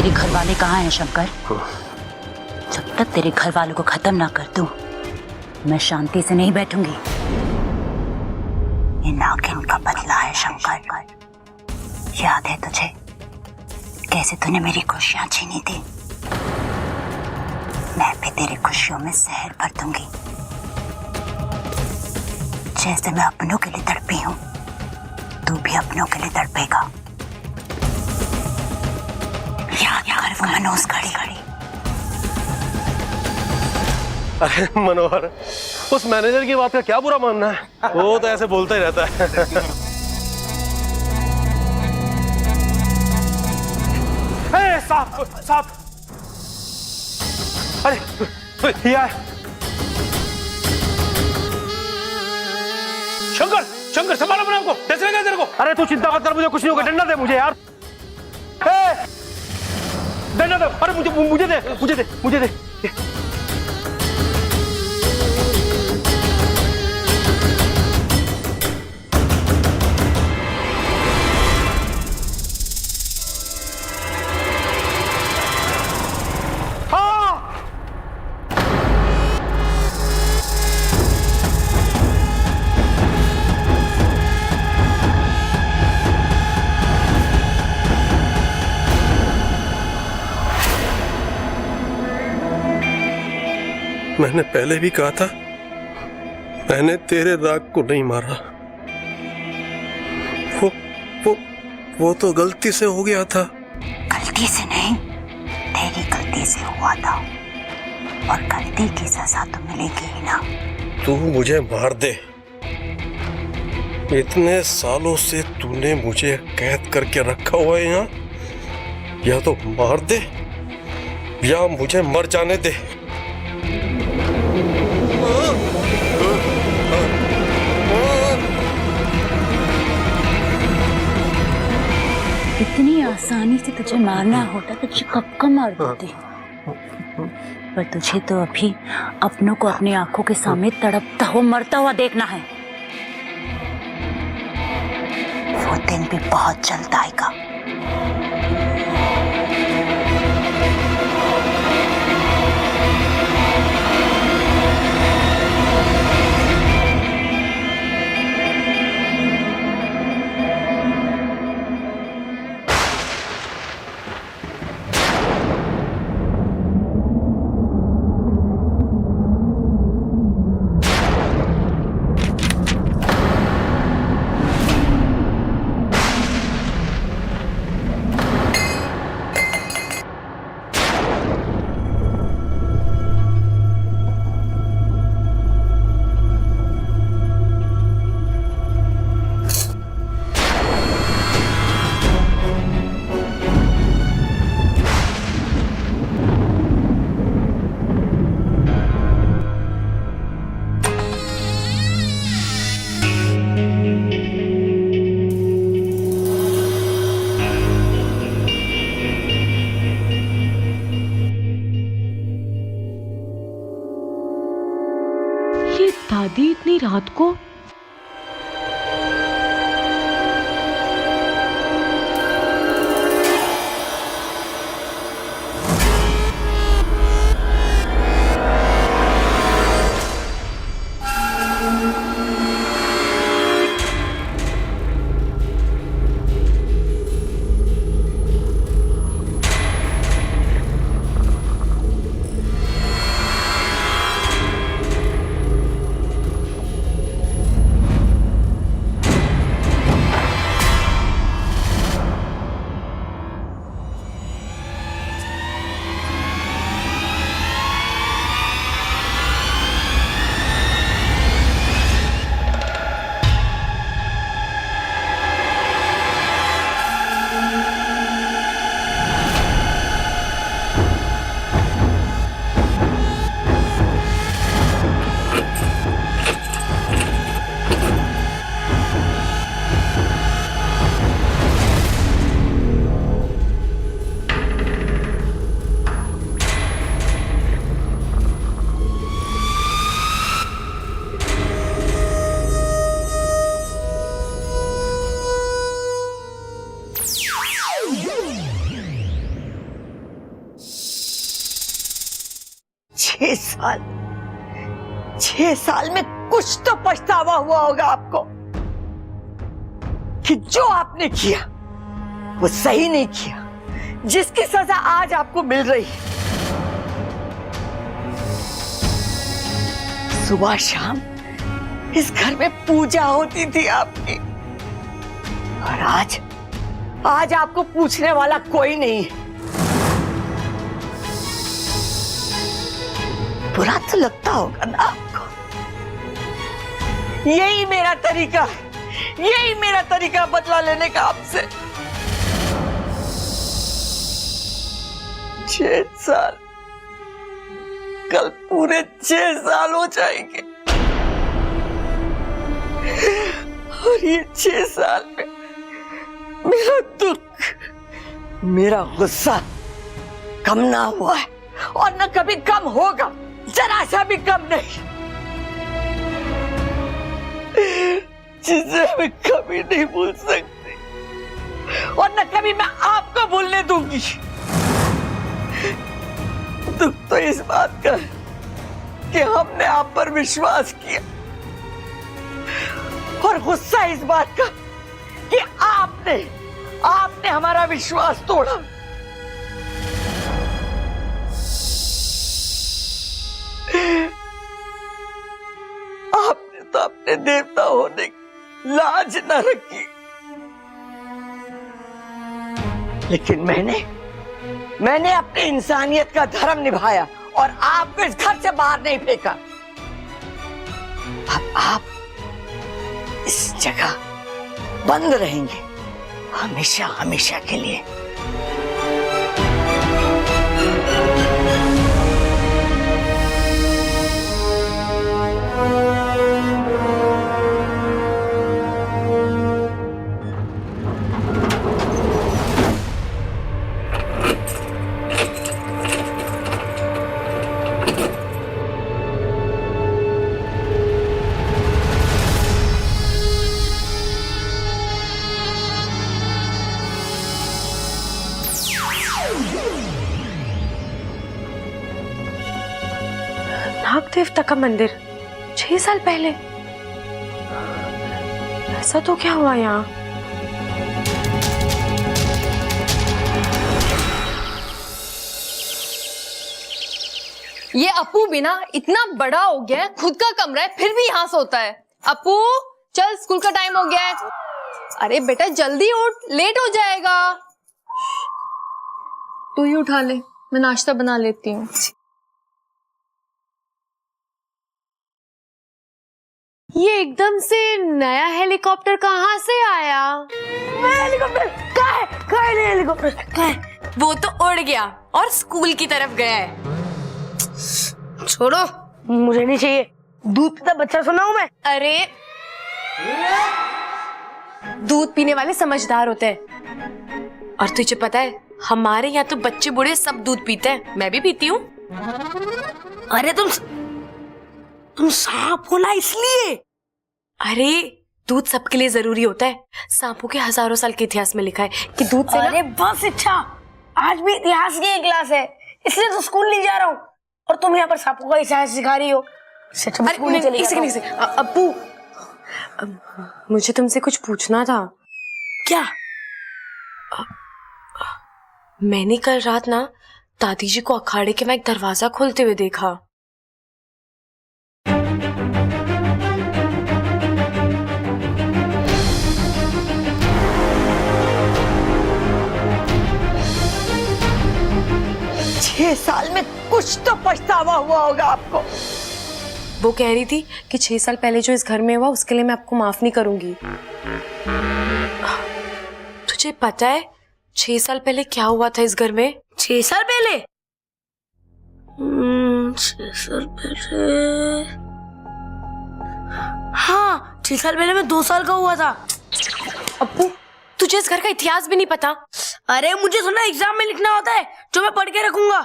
तेरे घर वाले कहाँ हैं शंकर? जब तक तेरे घर वालों को खत्म ना कर दूं, मैं शांति से नहीं बैठूंगी। ये नागिन का बदला है शंकर। याद है तुझे कैसे तूने मेरी खुशियां छीनी थी? मैं भी तेरी खुशियों में जहर भर दूंगी। जैसे मैं अपनों के लिए तड़पी हूं, तू भी अपनों के लिए तड़पेगा। याद कर वो मनोज घड़ी। अरे मनोहर, उस मैनेजर की बात का क्या बुरा मानना है? वो तो ऐसे बोलता ही रहता है। साहब, अरे यार, शंकर संभालो अपने आपको। कैसे लगा तेरे को? अरे तू चिंता मत कर, मुझे कुछ नहीं होगा। डंडा दे मुझे यार, डंडा दे। अरे मुझे दे। मैंने पहले भी कहा था, मैंने तेरे राग को नहीं मारा। वो तो गलती से हो गया था। गलती से नहीं, तेरी गलती से हुआ था, और गलती की सजा तो मिलेगी ही ना। तू मुझे मार दे। इतने सालों से तूने मुझे कैद करके रखा हुआ है यहाँ। या तो मार दे या मुझे मर जाने दे। इतनी आसानी से तुझे मारना होता तो तुझे कब का मार देती। पर तुझे तो अभी अपनों को अपनी आंखों के सामने तड़पता हुआ मरता हुआ देखना है। वो दिन भी बहुत जल्द आएगा। दादी इतनी रात को? छह साल में कुछ तो पछतावा हुआ होगा आपको कि जो आपने किया वो सही नहीं किया, जिसकी सजा आज आपको मिल रही है। सुबह शाम इस घर में पूजा होती थी आपकी, और आज आपको पूछने वाला कोई नहीं है। बुरा तो लगता होगा ना आपको। यही मेरा तरीका है, यही मेरा तरीका बदला लेने का आपसे। 6 साल, कल पूरे 6 साल हो जाएंगे, और ये 6 साल में मेरा दुख, मेरा गुस्सा कम ना हुआ है, और न कभी कम होगा, जरा सा भी कम नहीं, जिसे मैं कभी नहीं भूल सकती, और न कभी मैं आपको भूलने दूंगी। दुख तो इस बात का है कि हमने आप पर विश्वास किया, और गुस्सा इस बात का कि आपने हमारा विश्वास तोड़ा। आपने तो अपने देवता होने की लाज न रखी, लेकिन मैंने अपनी इंसानियत का धर्म निभाया और आपको इस घर से बाहर नहीं फेंका। अब आप इस जगह बंद रहेंगे हमेशा हमेशा के लिए। नाग देवता का मंदिर 6 साल पहले, ऐसा तो क्या हुआ यहाँ? ये अपू भी ना इतना बड़ा हो गया है, खुद का कमरा है फिर भी यहाँ सोता है। अपू चल, स्कूल का टाइम हो गया है। अरे बेटा जल्दी उठ, लेट हो जाएगा। तू ही उठा ले, मैं नाश्ता बना लेती हूँ। ये एकदम से नया हेलीकॉप्टर कहाँ से आया? हेलीकॉप्टर कहाँ है हेलीकॉप्टर कहाँ है? वो तो उड़ गया और स्कूल की तरफ गया है। छोड़ो, मुझे नहीं चाहिए। दूध पीता बच्चा सुना हूं मैं। अरे दूध पीने वाले समझदार होते हैं, और तुझे पता है हमारे यहाँ तो बच्चे बूढ़े सब दूध पीते हैं, मैं भी पीती हूँ। अरे तुम सांप हो ना इसलिए। अरे दूध सबके लिए जरूरी होता है। सांपों के हजारों साल के इतिहास में लिखा है कि दूध से अरे बस इच्छा, आज भी इतिहास की एक क्लास है, इसलिए तो स्कूल नहीं जा रहा हूँ, और तुम यहाँ पर सांपों का इतिहास सिखा रही हो। अब्बू मुझे तुमसे कुछ पूछना था। क्या? मैंने कल रात ना दादी जी को अखाड़े के में एक दरवाजा खोलते हुए देखा। छह साल में कुछ तो पछतावा हुआ होगा आपको। वो कह रही थी कि 6 साल पहले जो इस घर में हुआ उसके लिए मैं आपको माफ नहीं करूंगी। तुझे पता है 6 साल पहले क्या हुआ था इस घर में? 6 साल पहले? 6 साल पहले, हाँ 6 साल पहले मैं 2 साल का हुआ था। अप्पू तुझे इस घर का इतिहास भी नहीं पता? अरे मुझे सुना एग्जाम में लिखना होता है जो मैं पढ़ के रखूंगा।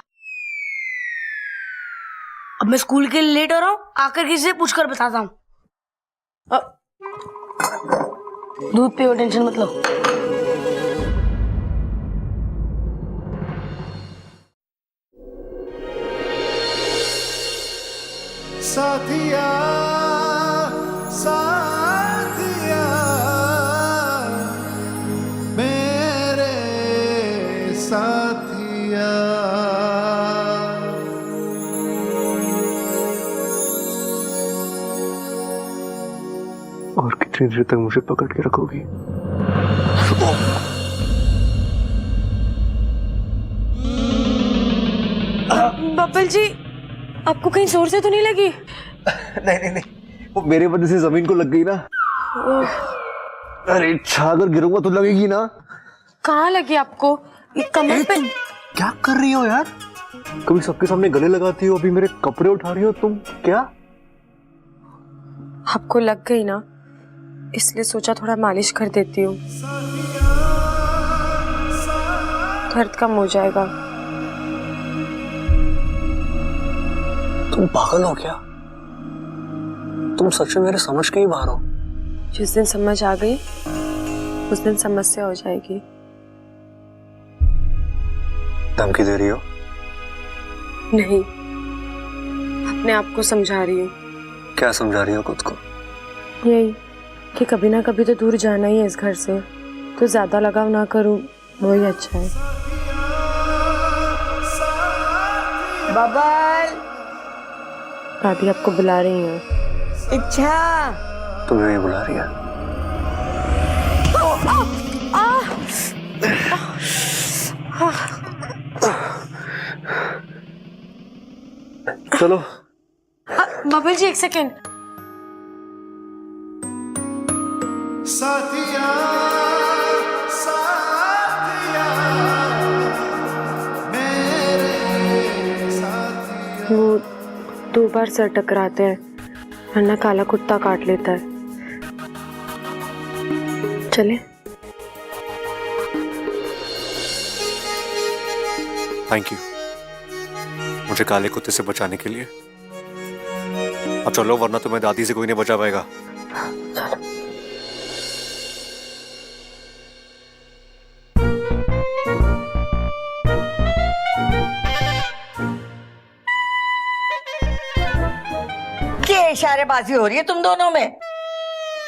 अब मैं स्कूल के लिए लेट हो रहा हूँ, आकर किसी से पूछकर बताता हूँ। दूध पियो, टेंशन मत लो। साथिया साथिया मेरे साथिया। और कितनी देर तक मुझे पकड़ के रखोगी? बब्बल जी, आपको कहीं जोर से तो नहीं लगी? नहीं नहीं नहीं, वो मेरे वजह से जमीन को लग गई ना। अरे छागर गिरूंगा तो लगेगी ना। कहाँ लगी आपको? कमर पे? क्या कर रही हो यार? कभी सबके सामने गले लगाती हो, अभी मेरे कपड़े उठा रही हो तुम। क्या आपको लग गई ना, इसलिए सोचा थोड़ा मालिश कर देती हूँ, दर्द कम हो जाएगा। तुम पागल हो क्या? तुम सच में मेरे समझ के ही बाहर हो। जिस दिन समझ आ गई उस दिन समस्या हो जाएगी। धमकी दे रही हो? नहीं, अपने आप को समझा रही हूँ। क्या समझा रही हो खुद को? यही कि कभी ना कभी तो दूर जाना ही है इस घर से, तो ज्यादा लगाव ना करूँ वही अच्छा है। बबल, दादी आपको बुला रही हैं। इच्छा, तुम्हें भी बुला रही है। चलो। बबल जी, एक सेकेंड। साथिया साथिया मेरे साथिया। वो 2 बार सर टकराते हैं, वरना काला कुत्ता काट लेता है। चले? थैंक यू मुझे काले कुत्ते से बचाने के लिए। अब चलो, वरना तुम्हें दादी से कोई नहीं बचा पाएगा। क्या इशारेबाजी हो रही है तुम दोनों में?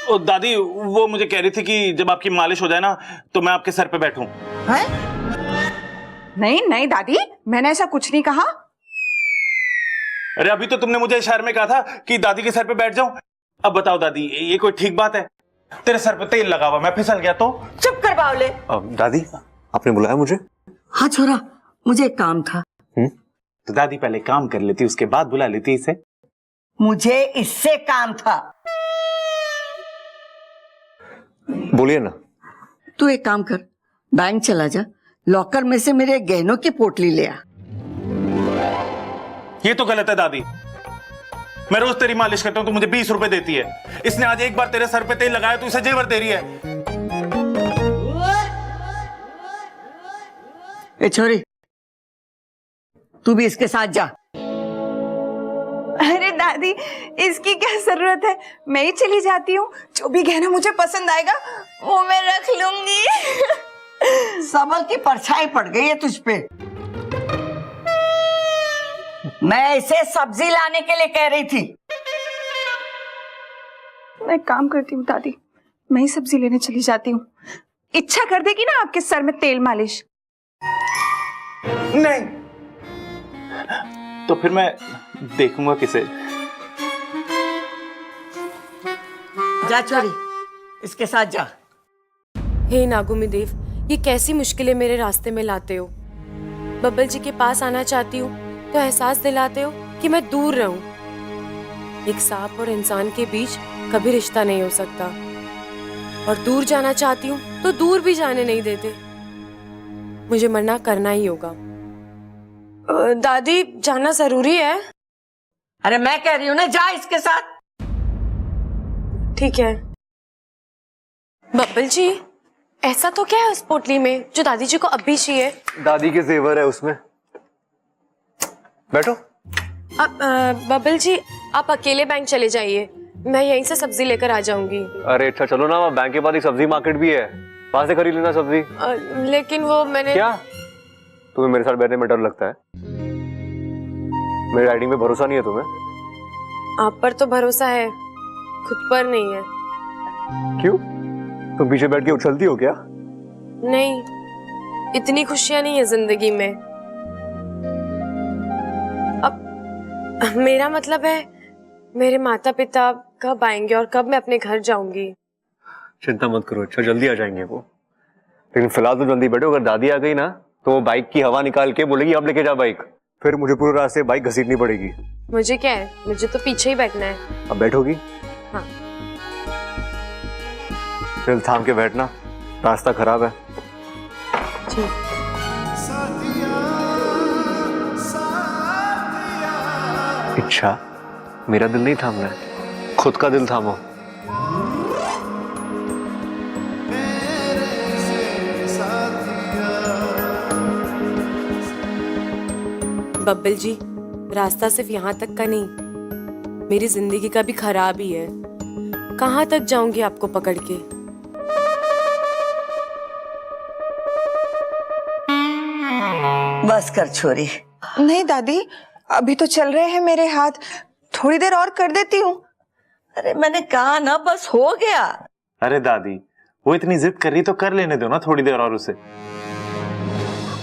ओ दादी, वो मुझे कह रही थी कि जब आपकी मालिश हो जाए ना तो मैं आपके सर पे बैठूं। हैं? नहीं नहीं दादी, मैंने ऐसा कुछ नहीं कहा। अरे अभी तो तुमने मुझे इशारे में कहा था कि दादी के सर पे बैठ जाऊं। अब बताओ दादी, ये कोई ठीक बात है? तेरे सर पे तेल लगा हुआ, मैं फिसल गया तो? चुप कर बावले। दादी, आपने बुलाया मुझे? हाँ छोरा, मुझे एक काम था। तो दादी पहले काम कर लेती, उसके बाद बुला लेती इसे। मुझे इससे काम था। बोलिए ना। तू एक काम कर, बैंक चला जा, लॉकर में से मेरे गहनों की पोटली ले आ। ये तो गलत है दादी। मैं रोज तेरी मालिश करता हूं, तो मुझे 20 रुपए देती है। इसने आज एक बार तेरे सर पे तेल लगाया तो इसे जेवर दे रही है। ए छोरी, तू भी इसके साथ जा। अरे दादी, इसकी क्या जरूरत है, मैं ही चली जाती हूँ। जो भी गहना मुझे पसंद आएगा वो मैं रख लूंगी। सबल की परछाई पड़ गई है तुझ पे। मैं इसे सब्जी लाने के लिए कह रही थी। मैं काम करती हूँ दादी, मैं ही सब्जी लेने चली जाती हूँ। इच्छा कर देगी ना आपके सर में तेल मालिश? नहीं तो फिर मैं देखूंगा किसे। जा छोरी, इसके साथ जा। हे नागुमी देव, ये कैसी मुश्किलें मेरे रास्ते में लाते हो। बब्बल जी के पास आना चाहती हूँ तो एहसास दिलाते हो कि मैं दूर रहूं। एक सांप और इंसान के बीच कभी रिश्ता नहीं हो सकता, और दूर जाना चाहती हूँ तो दूर भी जाने नहीं देते। मुझे मना करना ही होगा। दादी, जाना जरूरी है? अरे मैं कह रही हूँ ना, जा इसके साथ। ठीक है। बब्बल जी, ऐसा तो क्या है उस पोटली में जो दादी जी को अब भी चाहिए? दादी के जेवर है उसमें। बैठो। अब बब्बल जी, आप अकेले बैंक चले जाइए, मैं यहीं से सब्जी लेकर आ जाऊंगी। अरे अच्छा चलो ना, बैंक के पास एक सब्जी मार्केट भी है, वहां से खरीद लेना सब्जी। लेकिन वो मैंने। क्या तुम्हें मेरे साथ बैठने में डर लगता है? मेरी राइडिंग में भरोसा नहीं है तुम्हें? आप पर तो भरोसा है, खुद पर नहीं है। क्यों? तुम पीछे बैठ के उछलती हो क्या? नहीं, इतनी खुशियां नहीं है जिंदगी में। अब मेरा मतलब है, मेरे माता पिता कब आएंगे और कब मैं अपने घर जाऊंगी। चिंता मत करो, अच्छा जल्दी आ जाएंगे वो। लेकिन फिलहाल तो जल्दी बैठो, अगर दादी आ गई ना तो वो बाइक की हवा निकाल के बोलेगी अब लेके जा बाइक, फिर मुझे पूरे रास्ते बाइक घसीटनी पड़ेगी। मुझे क्या है, मुझे तो पीछे ही बैठना है। अब बैठोगी? हाँ। दिल थाम के बैठना, रास्ता खराब है। जी। इच्छा, मेरा दिल नहीं थामना है, खुद का दिल थामो। बब्बल जी, रास्ता सिर्फ यहाँ तक का नहीं, मेरी जिंदगी का भी खराब ही है। कहाँ तक जाऊंगी आपको पकड़ के? बस कर छोरी। नहीं दादी, अभी तो चल रहे हैं मेरे हाथ, थोड़ी देर और कर देती हूँ। अरे मैंने कहा ना, बस हो गया। अरे दादी, वो इतनी जिद कर रही तो कर लेने दो ना थोड़ी देर और उसे।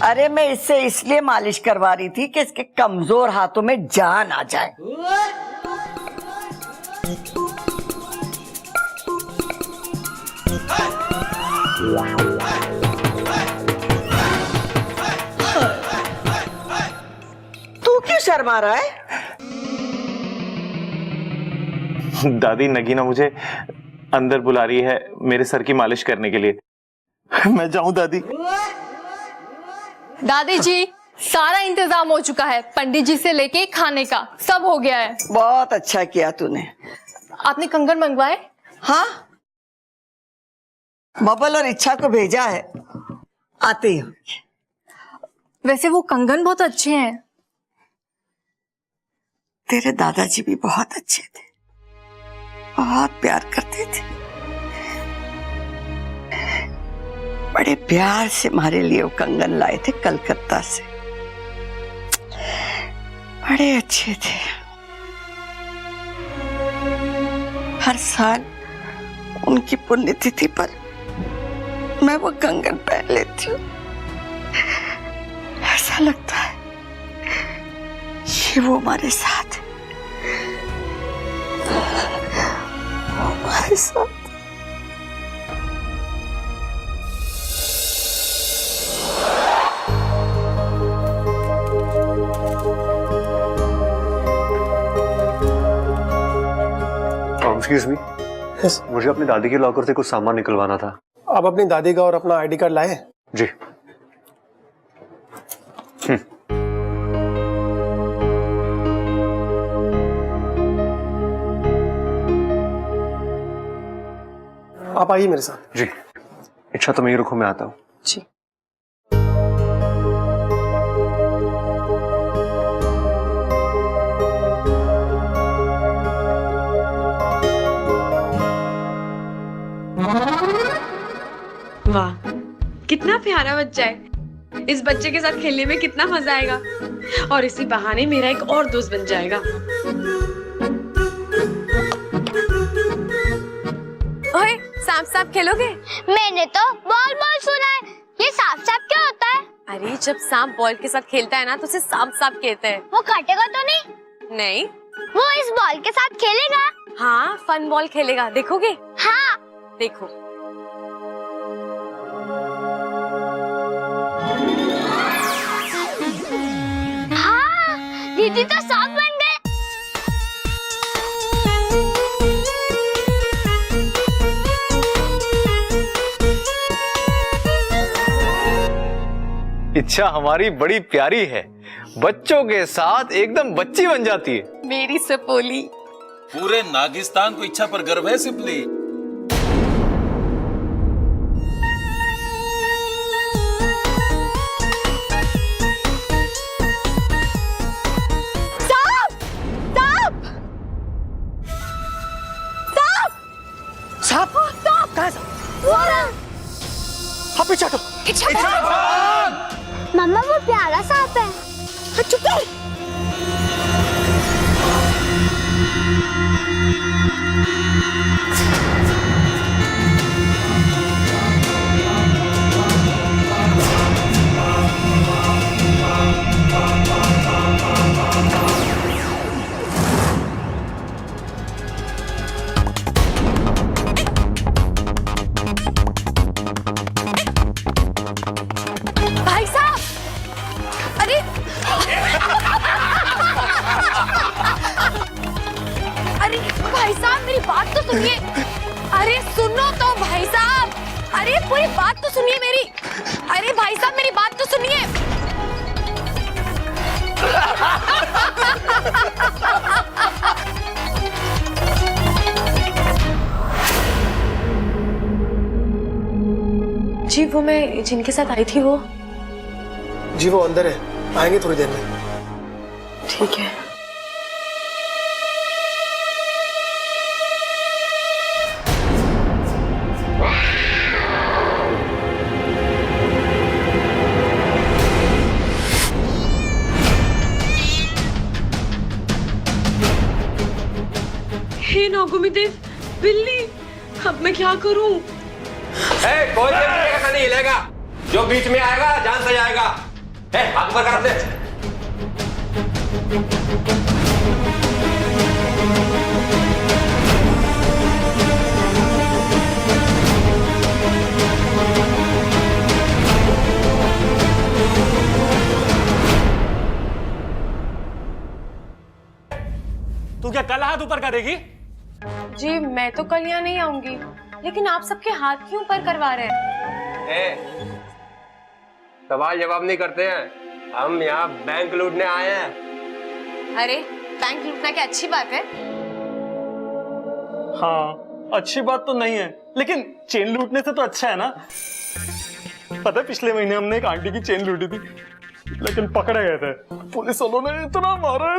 अरे मैं इससे इसलिए मालिश करवा रही थी कि इसके कमजोर हाथों में जान आ जाए। तू क्यों शर्मा रहा है? दादी, नगीना मुझे अंदर बुला रही है मेरे सर की मालिश करने के लिए। मैं जाऊं दादी? दादी जी, सारा इंतजाम हो चुका है, पंडित जी से लेके खाने का सब हो गया है। बहुत अच्छा किया तूने। आपने कंगन मंगवाए? हाँ, बबल और इच्छा को भेजा है, आते ही। वैसे वो कंगन बहुत अच्छे हैं। तेरे दादाजी भी बहुत अच्छे थे, बहुत प्यार करते थे। बड़े प्यार से हमारे लिए वो कंगन लाए थे कलकत्ता से, बड़े अच्छे थे। हर साल उनकी पुण्यतिथि पर मैं वो कंगन पहन लेती हूँ। ऐसा लगता है कि वो हमारे साथ है, वो हमारे साथ। एक्सक्यूज मी, मुझे अपनी दादी के लॉकर से कुछ सामान निकलवाना था। आप अपनी दादी का और अपना आईडी कार्ड लाए? जी। आप आइए मेरे साथ। जी। इच्छा तो मैं रुको, मैं आता हूँ। जी। वाह, कितना प्यारा बच्चा है। इस बच्चे के साथ खेलने में कितना मजा आएगा, और इसी बहाने मेरा एक और दोस्त बन जाएगा। ओए, सांप सांप खेलोगे? मैंने तो बॉल बॉल सुना है, ये सांप सांप क्या होता है? अरे, जब सांप बॉल के साथ खेलता है ना तो उसे सांप सांप कहते हैं। वो काटेगा तो नहीं? नहीं। वो इस बॉल के साथ खेलेगा? हाँ, फन बॉल खेलेगा, देखोगे? हाँ। देखो। हाँ, दीदी तो सांप बन गए। इच्छा हमारी बड़ी प्यारी है, बच्चों के साथ एकदम बच्ची बन जाती है। मेरी सपोली। पूरे नागिस्तान को इच्छा पर गर्व है सिपली। मम्मा, वो प्यारा सांप है। चुप कर। भाई साहब, अरे अरे भाई साहब मेरी बात तो सुनिए। अरे सुनो तो भाई साहब, अरे पूरी बात तो सुनिए मेरी। अरे भाई साहब मेरी बात तो सुनिए। जी वो मैं जिनके साथ आई थी वो। जी वो अंदर है, आएंगे थोड़ी देर में। ठीक है। हे नागुमी देव, बिल्ली, अब मैं क्या करूं? कोई ऐसा नहीं हिलेगा, जो बीच में आएगा जान से जाएगा। हाथ ऊपर कर दे। तू क्या कल हाथ ऊपर करेगी? जी मैं तो कल यहाँ नहीं आऊंगी, लेकिन आप सबके हाथ क्यों ऊपर करवा रहे हैं? सवाल जवाब नहीं करते हैं, हम यहाँ बैंक लूटने आए हैं। अरे बैंक लूटना क्या अच्छी बात है? हाँ अच्छी बात तो नहीं है, लेकिन चेन लूटने से तो अच्छा है ना। पता है पिछले महीने हमने एक आंटी की चेन लूटी थी, लेकिन पकड़े गए थे। पुलिस वालों ने इतना मारा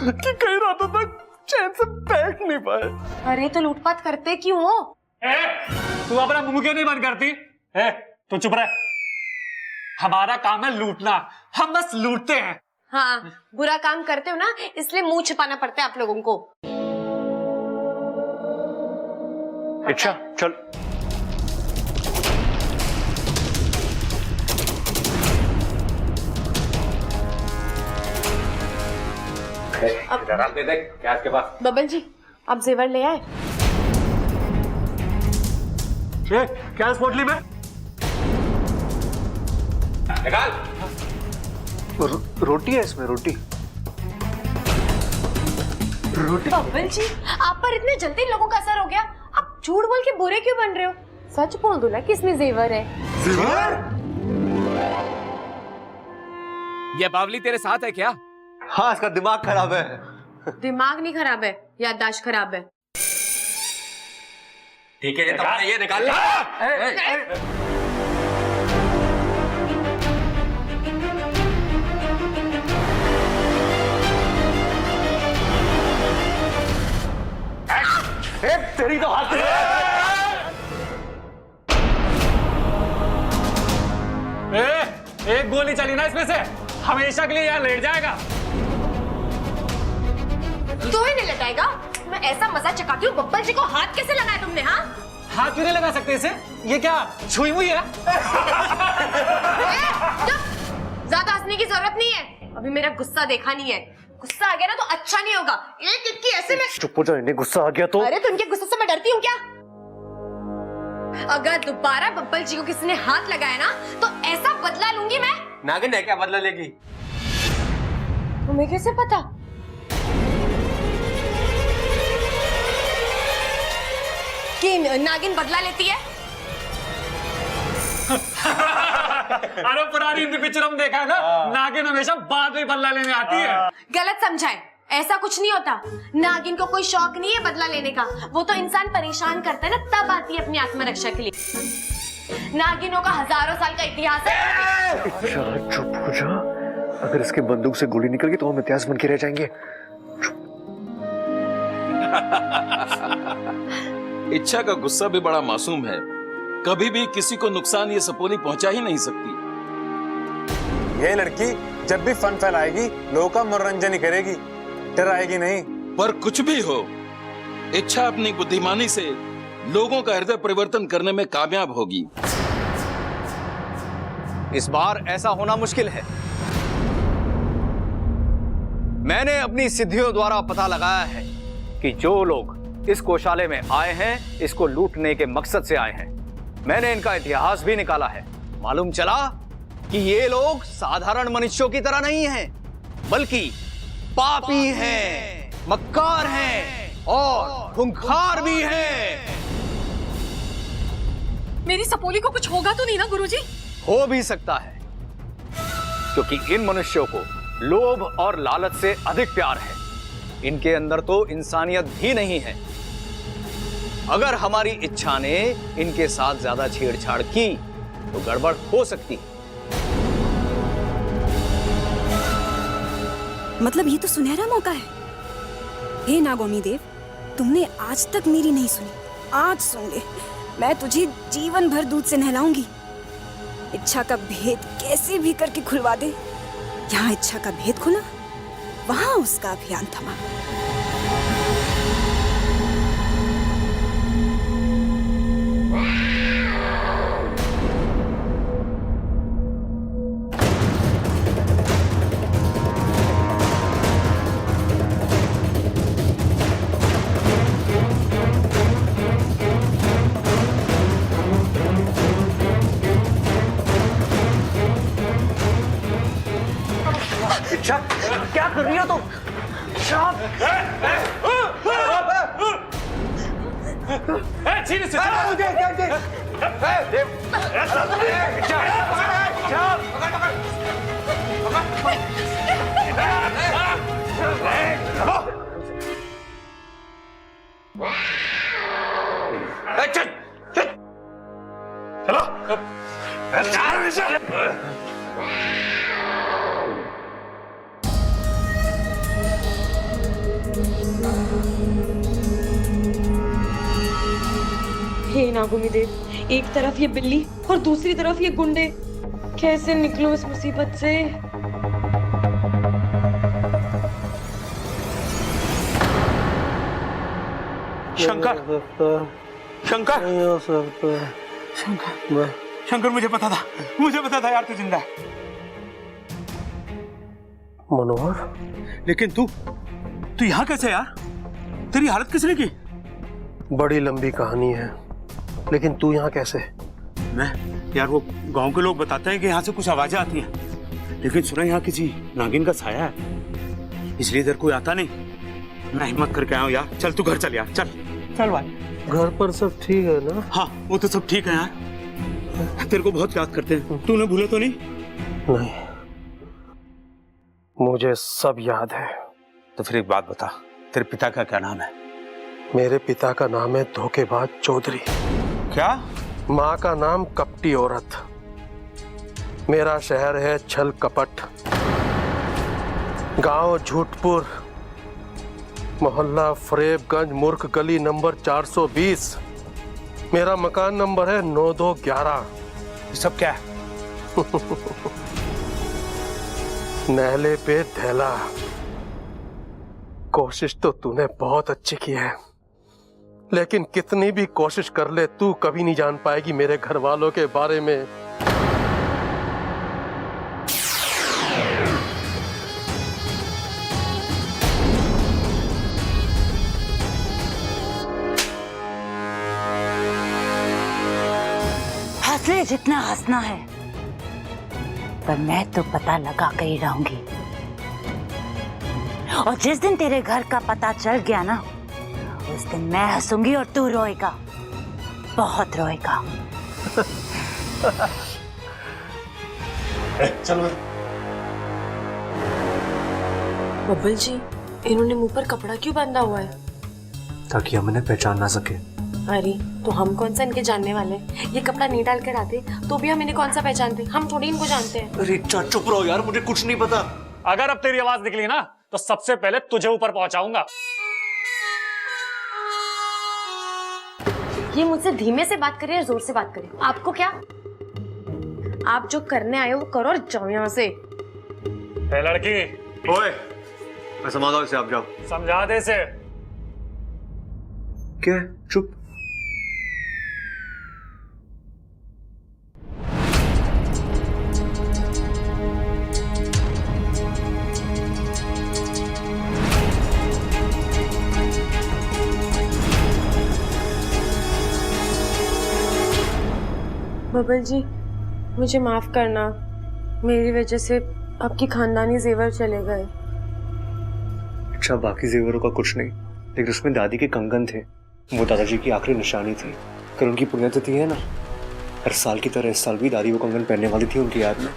कि कई रातों तक चैन से बैठ नहीं पाए। अरे तो लूटपाट करते क्यों हो? तू अपना मुंह क्यों नहीं बंद करती? तू चुप रह। हमारा काम है लूटना, हम बस लूटते हैं। हाँ बुरा काम करते हो ना, इसलिए मुंह छिपाना पड़ता है आप लोगों को। अच्छा चल। अब दे देख क्या इसके पास। बबल जी आप जेवर ले आए? क्या इस पोटली में? निकाल। रोटी है इसमें, रोटी। बबल जी आप पर इतने जल्दी लोगों का असर हो गया, आप झूठ बोल के बुरे क्यों बन रहे हो? सच बोल दो ना कि इसमें जेवर है। ये बावली तेरे साथ है क्या? हाँ इसका दिमाग खराब है। दिमाग नहीं खराब है, याददाश्त खराब है। ठीक है ये निकाल। तेरी तो हाथ एक गोली चली ना इसमें से हमेशा के लिए यहाँ लेट जाएगा। तो ही नहीं लटाएगा। मैं ऐसा मजा चकाती हूँ, बब्बल जी को हाथ कैसे लगाया तुमने? हाँ हाथ क्यों नहीं लगा सकते इसे? ये क्या छुई हुई है? ज्यादा हंसने की जरूरत नहीं है, अभी मेरा गुस्सा देखा नहीं है। गुस्सा आ गया ना तो अच्छा नहीं होगा। एक इनकी ऐसे में चुप हो जाओ, इन्हें गुस्सा आ गया तो। अरे तो इनके गुस्से से मैं डरती हूँ क्या? अगर दोबारा बब्बल जी को किसी ने हाथ लगाया ना तो ऐसा बदला लूंगी मैं। नागिन है क्या बदला लेगी? तुम्हें कैसे पता? कि नागिन बदला लेती है? अरे पुरानी हिंदी पिक्चर हम देखा है ना, नागिन हमेशा बाद में बदला लेने आती है। गलत समझाए, ऐसा कुछ नहीं होता। नागिन को कोई शौक नहीं है बदला लेने का, वो तो इंसान परेशान करता है ना तब आती है अपनी आत्मरक्षा के लिए। नागिनों का हजारों साल का इतिहास है। चुप हो जा, अगर इसके बंदूक से गोली निकल गई तो हम इतिहास बन के रह जाएंगे। इच्छा का गुस्सा भी बड़ा मासूम है, कभी भी किसी को नुकसान ये सपोली पहुंचा ही नहीं सकती। ये लड़की जब भी फन फैलाएगी लोगों का मनोरंजन ही करेगी, डराएगी नहीं। पर कुछ भी हो, इच्छा अपनी बुद्धिमानी से लोगों का हृदय परिवर्तन करने में कामयाब होगी। इस बार ऐसा होना मुश्किल है। मैंने अपनी सिद्धियों द्वारा पता लगाया है कि जो लोग इस कोषालय में आए हैं, इसको लूटने के मकसद से आए हैं। मैंने इनका इतिहास भी निकाला है। मालूम चला कि ये लोग साधारण मनुष्यों की तरह नहीं हैं, बल्कि पापी हैं, मक्कार हैं और खूंखार भी हैं। मेरी सपोली को कुछ होगा तो नहीं ना गुरुजी? हो भी सकता है, क्योंकि इन मनुष्यों को लोभ और लालच से अधिक प्यार है। इनके अंदर तो इंसानियत भी नहीं है। अगर हमारी इच्छा ने इनके साथ ज्यादा छेड़छाड़ की तो गड़बड़ हो सकती है। मतलब ये तो सुनहरा मौका है। हे नागोमी देव, तुमने आज तक मेरी नहीं सुनी, आज सुन ले। मैं तुझे जीवन भर दूध से नहलाऊंगी। इच्छा का भेद कैसे भी करके खुलवा दे। यहाँ इच्छा का भेद खुला, वहां उसका अभियान थमा। इच्छा, क्या कर रही हो तुम? हे नागोमी देव, एक तरफ ये बिल्ली और दूसरी तरफ ये गुंडे, कैसे निकलूं इस मुसीबत से? शंकर, शंकर, शंकर, शंकर, मुझे पता था यार तू जिंदा है। मनोहर, लेकिन तू यहाँ कैसे यार? तेरी हालत किसने की? बड़ी लंबी कहानी है, लेकिन तू यहाँ कैसे? मैं यार, वो गांव के लोग बताते हैं कि यहाँ से कुछ आवाजें आती हैं, लेकिन सुना यहाँ किसी नागिन का साया है, इसलिए इधर कोई आता नहीं। मैं हिम्मत करके आया हूँ यार। चल तू घर चल यार, चल चल भाई। घर पर सब ठीक है ना? हाँ, वो तो सब ठीक है यार। तेरे को बहुत याद करते हैं। तूने भूले तो नहीं? नहीं, मुझे सब याद है। तो फिर एक बात बता, तेरे पिता का क्या नाम है? मेरे पिता का नाम है धोखेबाज चौधरी। क्या? माँ का नाम कपटी औरत। मेरा शहर है छल कपट। गांव झूठपुर, मोहल्ला फरेबगंज, मूर्ख गली नंबर 420। मेरा मकान नंबर है 9211। ये सब क्या है? नहले पे धैला। कोशिश तो तूने बहुत अच्छी की है, लेकिन कितनी भी कोशिश कर ले तू कभी नहीं जान पाएगी मेरे घर वालों के बारे में। हंस ले जितना हंसना है, पर मैं तो पता लगा कर ही रहूंगी। और जिस दिन तेरे घर का पता चल गया ना, उस दिन मैं हंसूंगी और तू रोएगा, बहुत रोएगा। चलो। बब्बल जी, इन्होंने मुंह पर कपड़ा क्यों बांधा हुआ है? ताकि हम इन्हें पहचान ना सके। अरे तो हम कौन सा इनके जानने वाले? ये कपड़ा नहीं डाल कर आते तो भी हम इन्हें कौन सा पहचानते? हम थोड़ी इनको जानते हैं। अरे चुप रहो यार, मुझे कुछ नहीं पता। अगर अब तेरी आवाज निकली ना तो सबसे पहले तुझे ऊपर पहुंचाऊंगा। ये मुझसे धीमे से बात करे या जोर से बात करे, आपको क्या? आप जो करने आए हो वो करो और जाओ यहाँ से। लड़की, ओए, मैं समझाता हूँ इसे, आप जाओ। समझा दे से। क्या है? चुप। बबल जी, मुझे माफ करना, मेरी वजह से आपकी खानदानी जेवर चले गए। अच्छा, बाकी जेवरों का कुछ नहीं, लेकिन उसमें दादी के कंगन थे, वो दादाजी की आखिरी निशानी थी। कल उनकी पुण्यतिथि है ना, हर साल की तरह इस साल भी दादी वो कंगन पहनने वाली थी उनकी याद में।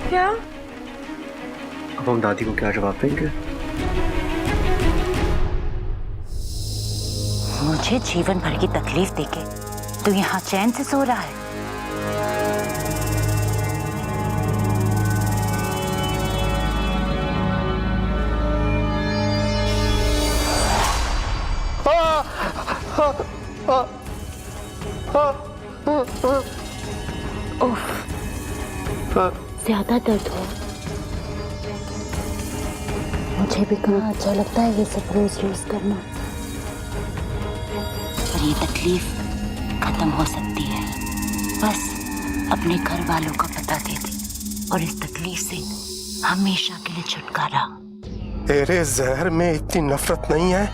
क्या? अब हम दादी को क्या जवाब देंगे? मुझे जीवन भर की तकलीफ देके तू यहाँ चैन से सो रहा है? ज्यादा दर्द हो? मुझे भी कहाँ अच्छा लगता है ये सब रोज रोज करना, पर ये तकलीफ खत्म हो सकती है बस अपने घर वालों का पता दे दे, और इस तकलीफ से हमेशा के लिए छुटकारा। तेरे जहर में इतनी नफरत नहीं है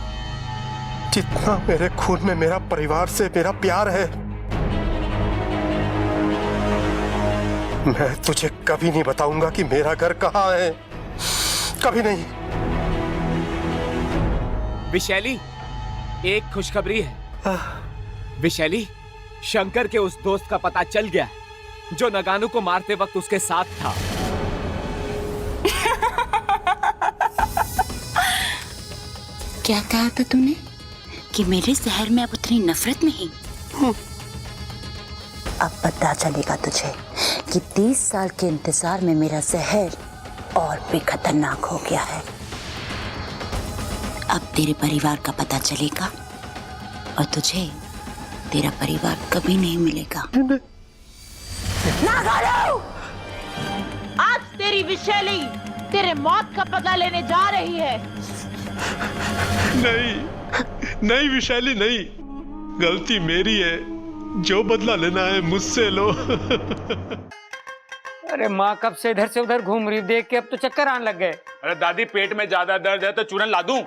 जितना मेरे खून में मेरा परिवार से मेरा प्यार है। मैं तुझे कभी नहीं बताऊंगा कि मेरा घर कहाँ है, कभी नहीं। विशैली, एक खुशखबरी है। विशैली, शंकर के उस दोस्त का पता चल गया है जो नगानू को मारते वक्त उसके साथ था। क्या कहा था तूने कि मेरे जहर में अब उतनी नफरत नहीं? अब पता चलेगा तुझे कि 30 साल के इंतजार में मेरा जहर और भी खतरनाक हो गया है। अब तेरे परिवार का पता चलेगा और तुझे तेरा परिवार कभी नहीं मिलेगा। नागारू! आज तेरी विशैली तेरे मौत का पता लेने जा रही है। नहीं नहीं विशाली, नहीं, गलती मेरी है, जो बदला लेना है मुझसे लो। अरे माँ कब से इधर से उधर घूम रही, देख के अब तो चक्कर आने लग गए। अरे दादी, पेट में ज्यादा दर्द है तो चूरन ला दूं?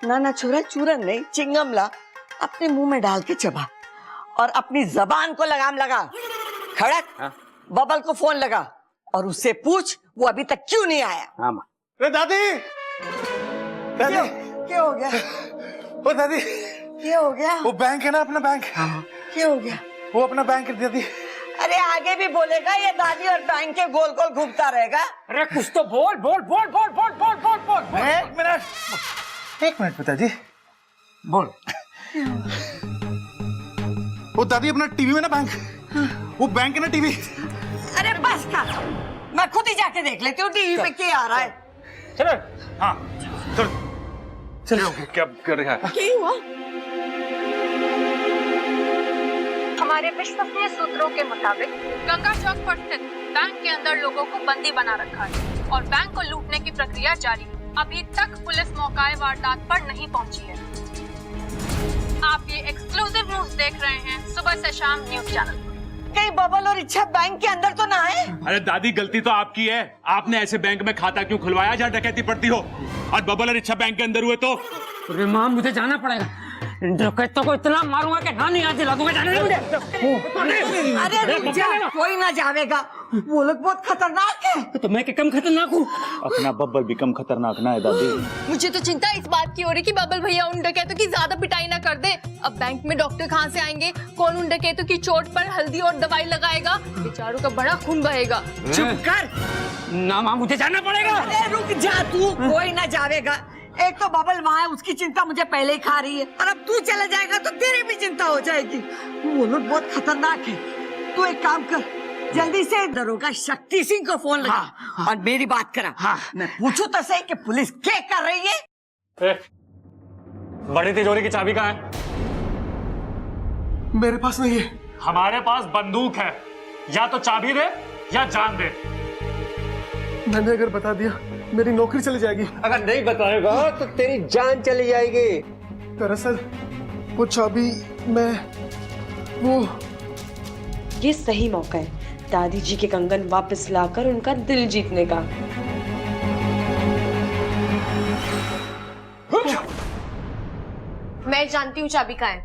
ना ना छोरा, चूरन नहीं, चिंगम ला, अपने मुंह में डाल के चबा और अपनी जबान को लगाम लगा। खड़क, बबल को फोन लगा और उससे पूछ वो अभी तक क्यों नहीं आया। हाँ माँ। अरे दादी, दादी क्या हो गया? ओ दादी, क्या हो गया? वो बैंक है ना, अपना बैंक। क्या हो गया? वो अपना बैंक है दादी। अरे आगे भी बोलेगा ये दादी और बैंक के गोल गोल घूमता रहेगा। अरे कुछ तो बोल बोल बोल बोल बोल बोल बोल बोल बोल। एक मिनट पिताजी, बोल। वो दादी, अपना टीवी में ना बैंक, वो बैंक है ना टीवी। अरे बस कर, मैं खुद ही जाके देख लेती हूँ टीवी पे क्या आ रहा है। चलो। हाँ चलो चलो। क्या कर रहा है? क्या हुआ? हमारे विश्वसनीय सूत्रों के मुताबिक गंगा चौक पर स्थित बैंक के अंदर लोगों को बंदी बना रखा है और बैंक को लूटने की प्रक्रिया जारी। अभी तक पुलिस मौके वारदात पर नहीं पहुंची है। आप ये एक्सक्लूसिव न्यूज देख रहे हैं सुबह से शाम न्यूज चैनल। कहीं बबल और इच्छा बैंक के अंदर तो ना है? अरे दादी, गलती तो आपकी है। आपने ऐसे बैंक में खाता क्यों खुलवाया जहाँ डकैती पड़ती हो? और बबल और इच्छा बैंक के अंदर हुए तो? अरे माँ, मुझे जाना पड़ेगा, डकैतों को इतना मारूंगा कि नानी आज लगूंगा। जाने मुझे। अरे रुक जा, कोई ना जावेगा, वो लोग बहुत खतरनाक है। तो मैं क्या कम खतरनाक हूँ? अपना बब्बल भी कम खतरनाक ना है दादी। मुझे तो चिंता इस बात की हो रही कि बबल भैया उन डकैतों की ज्यादा पिटाई ना कर दे। अब बैंक में डॉक्टर कहाँ से आएंगे? कौन उन डकैतों की चोट पर हल्दी और दवाई लगाएगा? बेचारों का बड़ा खून बहेगा। चुप कर ना माँ, मुझे जाना पड़ेगा। अरे रुक जा तू, कोई ना जावेगा। एक तो बबल वहाँ है, उसकी चिंता मुझे पहले ही खा रही है, और अब तू चला जाएगा तो तेरी भी चिंता हो जाएगी। वो लोग बहुत खतरनाक है। तू एक काम कर, जल्दी से दरोगा शक्ति सिंह को फोन लगा और मेरी बात करा। मैं पूछूं तो सही कि पुलिस क्या कर रही है। बड़ी तिजोरी की चाबी कहाँ है? मेरे पास नहीं है। हमारे पास बंदूक है, या तो चाबी दे या जान दे। मैंने अगर बता दिया मेरी नौकरी चली जाएगी। अगर नहीं बताएगा तो तेरी जान चली जाएगी। दरअसल वो चाबी मैं वो ये सही मौका है दादी जी के कंगन वापस लाकर उनका दिल जीतने का। मैं जानती हूँ चाबी कहाँ है।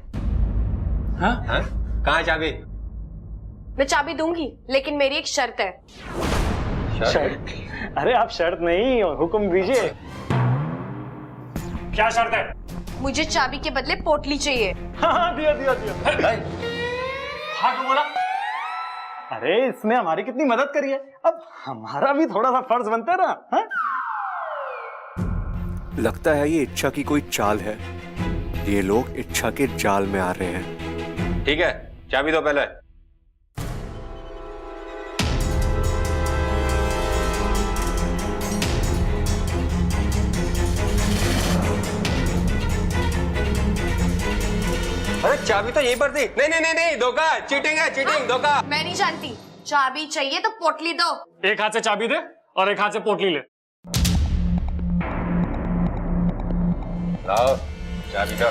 हाँ? कहाँ है चाबी? मैं चाबी दूंगी, लेकिन मेरी एक शर्त है। शर्त? अरे आप शर्त नहीं, हुक्म दीजिए। क्या शर्त है? मुझे चाबी के बदले पोटली चाहिए। हाँ, दिया दिया दिया। हाँ क्यों बोला? अरे इसने हमारी कितनी मदद करी है, अब हमारा भी थोड़ा सा फर्ज बनता है ना। हाँ? लगता है ये इच्छा की कोई चाल है। ये लोग इच्छा के जाल में आ रहे हैं। ठीक है, चाबी दो पहले। अरे चाबी तो यहीं पर थी। नहीं नहीं नहीं नहीं, धोखा, चीटिंग है, चीटिंग, धोखा। मैं नहीं जानती, चाबी चाहिए तो पोटली दो। एक हाथ से चाबी दे और एक हाथ से पोटली ले। लाओ चाबी दो।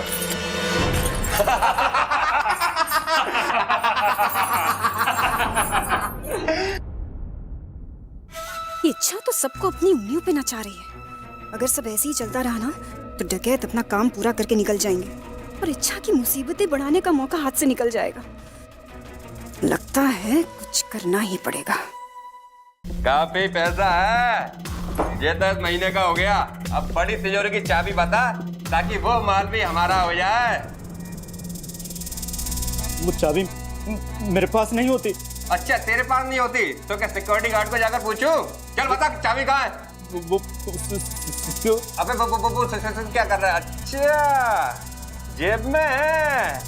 ये इच्छा तो सबको अपनी उंगलियों पे नचा रही है। अगर सब ऐसे ही चलता रहा ना तो डकैत अपना काम पूरा करके निकल जाएंगे और इच्छा की मुसीबतें बढ़ाने का मौका हाथ से निकल जाएगा। लगता है कुछ करना ही पड़ेगा। काफी पैसा है, ये 10 महीने का हो गया। अब बड़ी तिजोरी की चाबी बता ताकि वो माल भी हमारा हो जाए। वो चाबी मेरे पास नहीं होती। अच्छा तेरे पास नहीं होती तो क्या सिक्योरिटी गार्ड को जाकर पूछूं? चल बता चाबी कहाँ है? वो क्यों? अबे वो क्या कर रहा है? अच्छा जेब में है।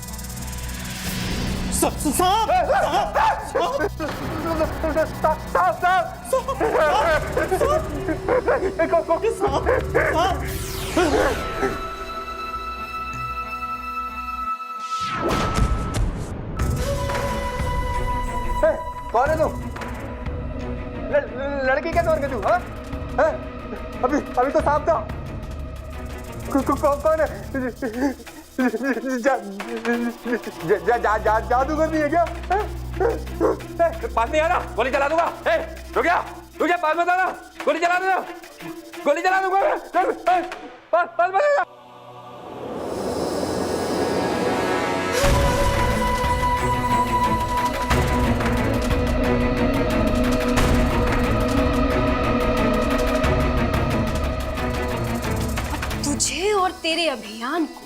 कौन है तू? लड़की क्या तोड़ के तू? अभी अभी तो साफ था। कौन है? जादूगर नहीं है क्या? पास नहीं आना, गोली चला दूंगा। रुक जा, पास मत आना, गोली चला दूंगा, गोली चला दूंगा। पास मत आना। तुझे और तेरे अभियान को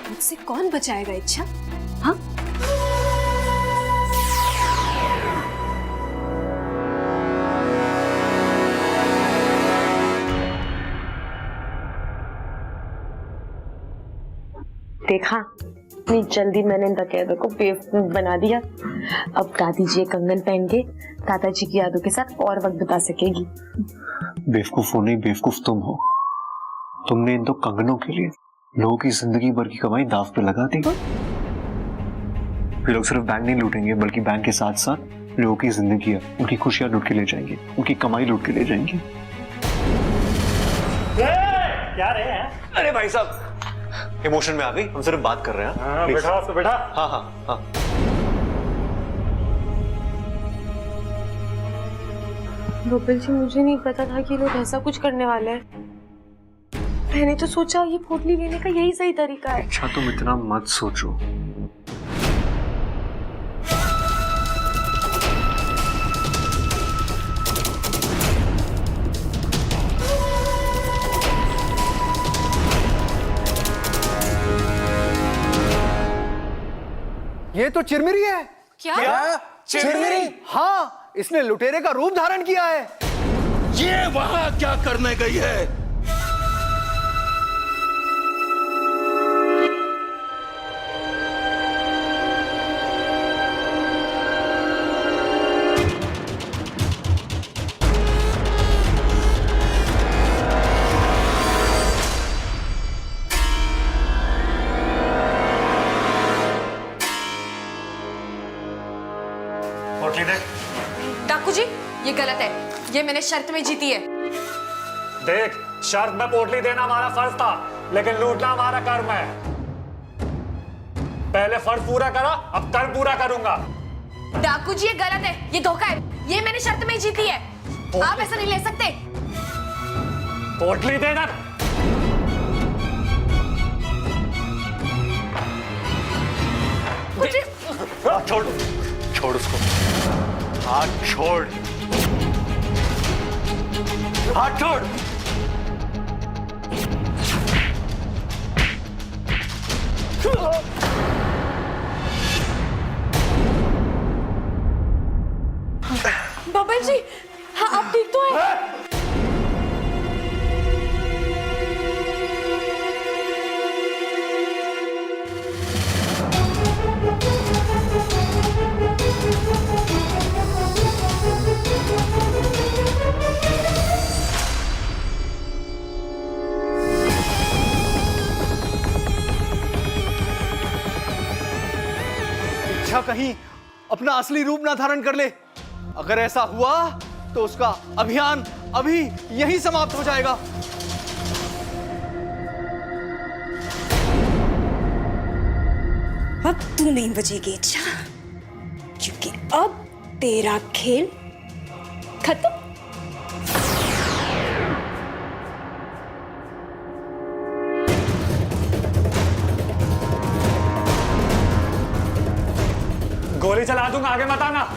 मुझसे कौन बचाएगा इच्छा? हाँ? देखा, इतनी जल्दी मैंने डकैतों को बेवकूफ बना दिया। अब दादी जी कंगन पहन के दादाजी की यादों के साथ और वक्त बिता सकेगी। बेवकूफ हो नहीं, बेवकूफ तुम हो। तुमने इन दो कंगनों के लिए लोगों की जिंदगी भर की कमाई दाव पे लगा दी। ये लोग सिर्फ बैंक नहीं लूटेंगे बल्कि बैंक के साथ साथ लोगों की जिंदगी, उनकी खुशियां लूट के ले जाएंगे, उनकी कमाई लूट के ले जाएंगे। क्या रहे हैं? अरे भाई साहब इमोशन में आ गई, हम सिर्फ बात कर रहे हैं। हाँ, बैठा तो बैठा। हाँ हाँ हाँ। गोपाल जी, मुझे नहीं पता था कि लोग ऐसा कुछ करने वाले हैं। मैंने तो सोचा ये पोटली लेने का यही सही तरीका है। अच्छा तुम इतना मत सोचो। ये तो चिरमिरी है। क्या? चिरमिरी? हाँ, इसने लुटेरे का रूप धारण किया है। ये वहां क्या करने गई है? डाकू जी, ये गलत है। ये मैंने शर्त में जीती है। देख, शर्त में पोटली देना हमारा फर्ज था, लेकिन लूटना हमारा कर्म है। पहले फर्ज पूरा करा, अब कर्म पूरा करूंगा। डाकू जी ये गलत है, ये धोखा है, ये मैंने शर्त में ही जीती है। आप ऐसा नहीं ले सकते। पोटली देना। हाथ छोड़, छोड़ उसको, हाथ छोड़, हाथ छोड़। बबल जी, हाँ आप ठीक तो हैं? इच्छा कहीं अपना असली रूप ना धारण कर ले। अगर ऐसा हुआ तो उसका अभियान अभी यहीं समाप्त हो जाएगा। अब तू नहीं बचेगी इच्छा, क्योंकि अब तेरा खेल खत्म। गोली चला दूंगा, आगे मत आना।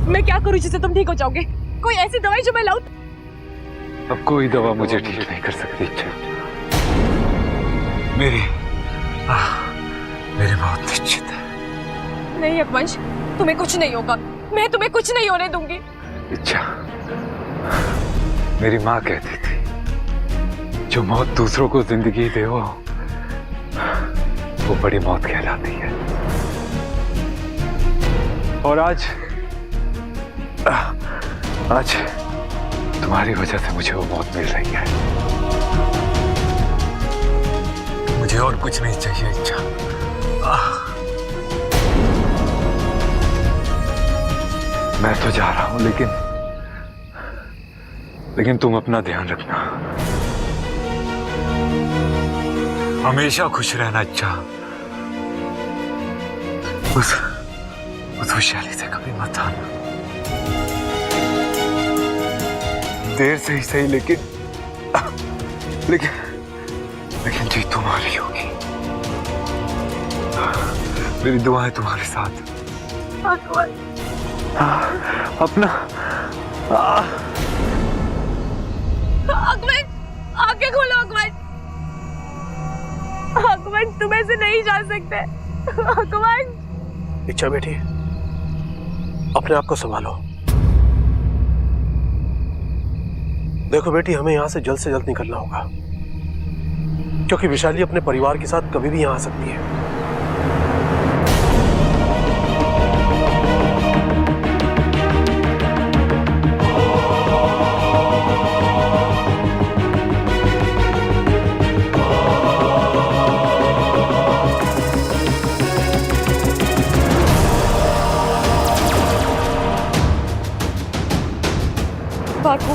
मैं क्या करूं जिससे तुम ठीक हो जाओगे? कोई ऐसी दवाई जो मैं लाऊं? अब कोई दवा मुझे ठीक नहीं कर सकती इच्छा। मेरी मौत निश्चित है। नहीं अकवंश, तुम्हें कुछ नहीं होगा। मैं तुम्हें कुछ नहीं होने दूंगी। इच्छा, मेरी माँ कहती थी, जो मौत दूसरों को जिंदगी दे वो बड़ी मौत कहलाती है। और आज तुम्हारी वजह से मुझे वो मौत मिल रही है। मुझे और कुछ नहीं चाहिए इच्छा। मैं तो जा रहा हूं, लेकिन तुम अपना ध्यान रखना। हमेशा खुश रहना इच्छा। उस वैशाली से कभी मत आना। देर से ही सही, लेकिन जीत तुम्हारी होगी। मेरी दुआएं तुम्हारे साथ। अपना अकबर, आंखें खोलो अकबर। अकबर, तुम ऐसे नहीं जा सकते। अकबर। इच्छा बेटी, अपने आप को संभालो। देखो बेटी, हमें यहाँ से जल्द निकलना होगा, क्योंकि विशाली अपने परिवार के साथ कभी भी यहाँ आ सकती है। बाकू,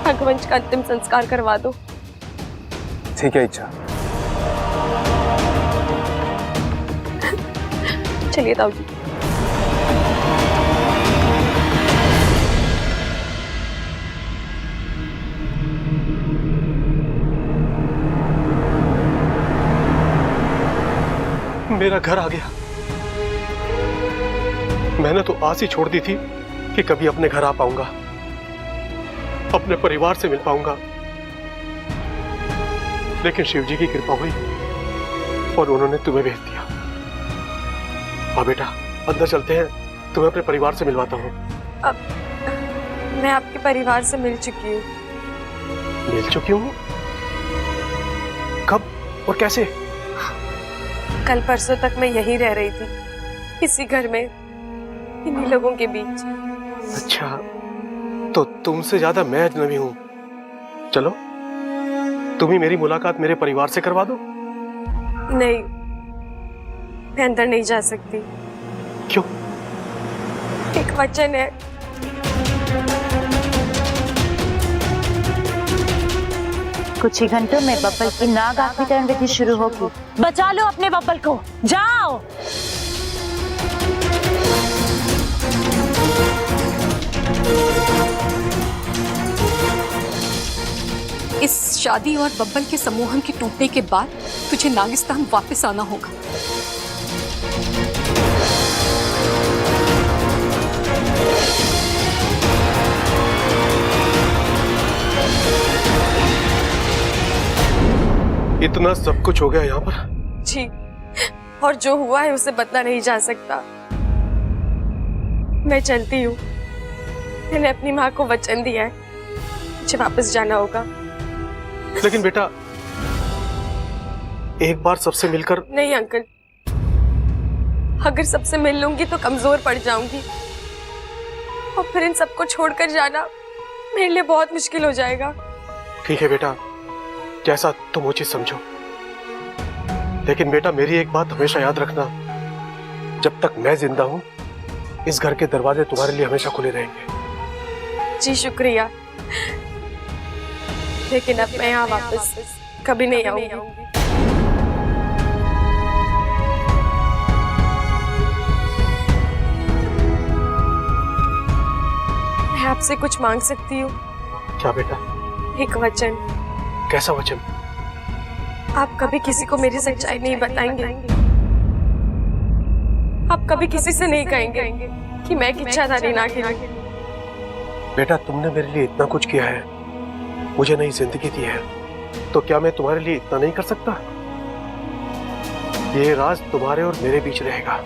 रघुवंश का अंतिम संस्कार करवा दो। ठीक है इच्छा। चलिए ताऊ जी। मेरा घर आ गया। मैंने तो आस ही छोड़ दी थी कि कभी अपने घर आ पाऊंगा, अपने परिवार से मिल पाऊंगा, लेकिन शिव जी की कृपा हुई और उन्होंने तुम्हें भेज दिया। हाँ बेटा, अंदर चलते हैं, तुम्हें अपने परिवार से मिलवाता हूँ। अब मैं आपके परिवार से मिल चुकी हूँ। मिल चुकी हूँ? कब और कैसे? कल परसों तक मैं यहीं रह रही थी, इसी घर में, इन्हीं लोगों के बीच। अच्छा, तो तुमसे ज्यादा मैं अजनबी हूँ। चलो, तुम ही मेरी मुलाकात मेरे परिवार से करवा दो। नहीं, मैं अंदर नहीं जा सकती। क्यों? एक वचन है। कुछ ही घंटों में बब्बल की नाग आखिरी विधि शुरू होगी। बचा लो अपने बब्बल को, जाओ। इस शादी और बब्बल के सम्मोहन के टूटने के बाद तुझे नागिस्तान वापस आना होगा। इतना सब कुछ हो गया यहाँ पर? जी, और जो हुआ है उसे बदला नहीं जा सकता। मैं चलती हूँ। मैंने अपनी माँ को वचन दिया है, मुझे वापस जाना होगा। लेकिन बेटा, एक बार सबसे मिलकर। नहीं अंकल, अगर सबसे मिल लूंगी तो कमजोर पड़ जाऊंगी, और फिर इन सबको छोड़कर जाना मेरे लिए बहुत मुश्किल हो जाएगा। ठीक है बेटा, जैसा तुम उचित समझो। लेकिन बेटा, मेरी एक बात हमेशा याद रखना, जब तक मैं जिंदा हूं, इस घर के दरवाजे तुम्हारे लिए हमेशा खुले रहेंगे। जी शुक्रिया, लेकिन अब मैं यहाँ वापस कभी नहीं आऊंगी। मैं आपसे कुछ मांग सकती हूँ? क्या बेटा? एक वचन। कैसा वचन? आप कभी किसी को मेरी सच्चाई नहीं बताएंगे? आप कभी किसी से नहीं कहेंगे कि मैं एक इच्छाधारी नागिन हूं? बेटा, तुमने मेरे लिए इतना कुछ किया है, मुझे नई जिंदगी दी है, तो क्या मैं तुम्हारे लिए इतना नहीं कर सकता? ये राज तुम्हारे और मेरे बीच रहेगा।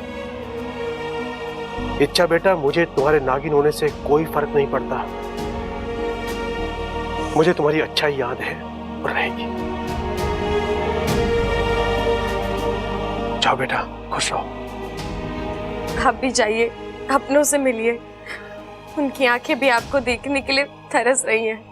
इच्छा बेटा, मुझे तुम्हारे नागिन होने से कोई फर्क नहीं पड़ता। मुझे तुम्हारी अच्छाई याद है और रहेगी। जाओ बेटा, खुश रहो। आप भी जाइए, अपनों से मिलिए। उनकी आंखें भी आपको देखने के लिए तरस रही हैं।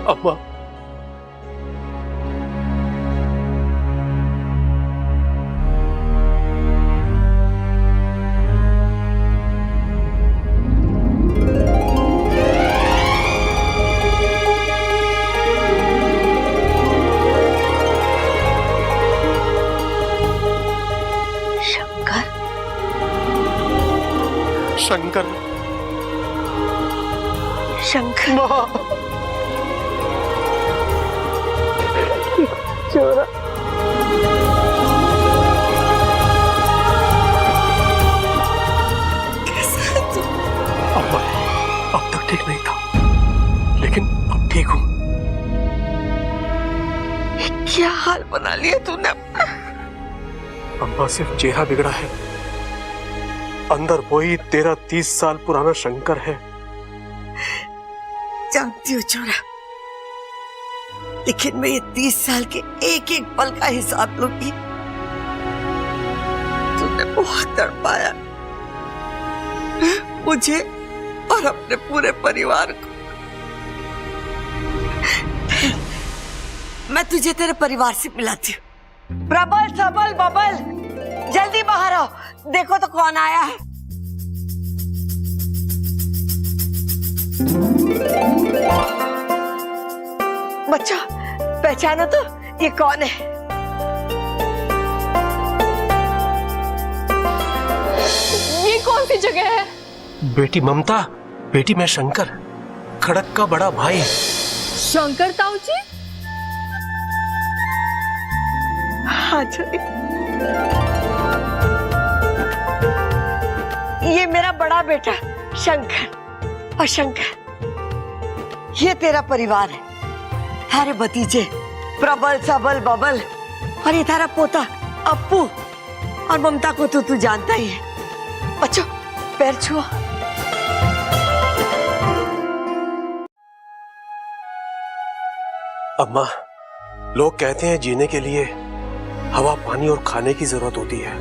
अम्मा, शंकर, शंकर, शंकर, चोरा। अम्मा, अब तक ठीक नहीं था, लेकिन अब ठीक हूं। क्या हाल बना लिया तूने? अम्मा, सिर्फ चेहरा बिगड़ा है, अंदर वही 13-30 साल पुराना शंकर है। जानती हूँ चोरा, लेकिन मैं ये 30 साल के एक एक पल का हिसाब लूंगी। तूने बहुत तड़पाया मुझे और अपने पूरे परिवार को। मैं तुझे तेरे परिवार से मिलाती हूँ। प्रबल, सबल, बबल, जल्दी बाहर आओ, देखो तो कौन आया है। बच्चा, पहचानो तो, ये कौन है? ये कौन सी जगह है? बेटी ममता, बेटी मैं शंकर, खड़क का बड़ा भाई। शंकर ताऊ जी? हाँ जी, ये मेरा बड़ा बेटा शंकर, और शंकर ये तेरा परिवार है, थारे भतीजे प्रबल सबल बबल, और ये थारा पोता अप्पू, और ममता को तो तू जानता ही है। बच्चों पैर छुओ। अम्मा, लोग कहते हैं जीने के लिए हवा, पानी और खाने की जरूरत होती है,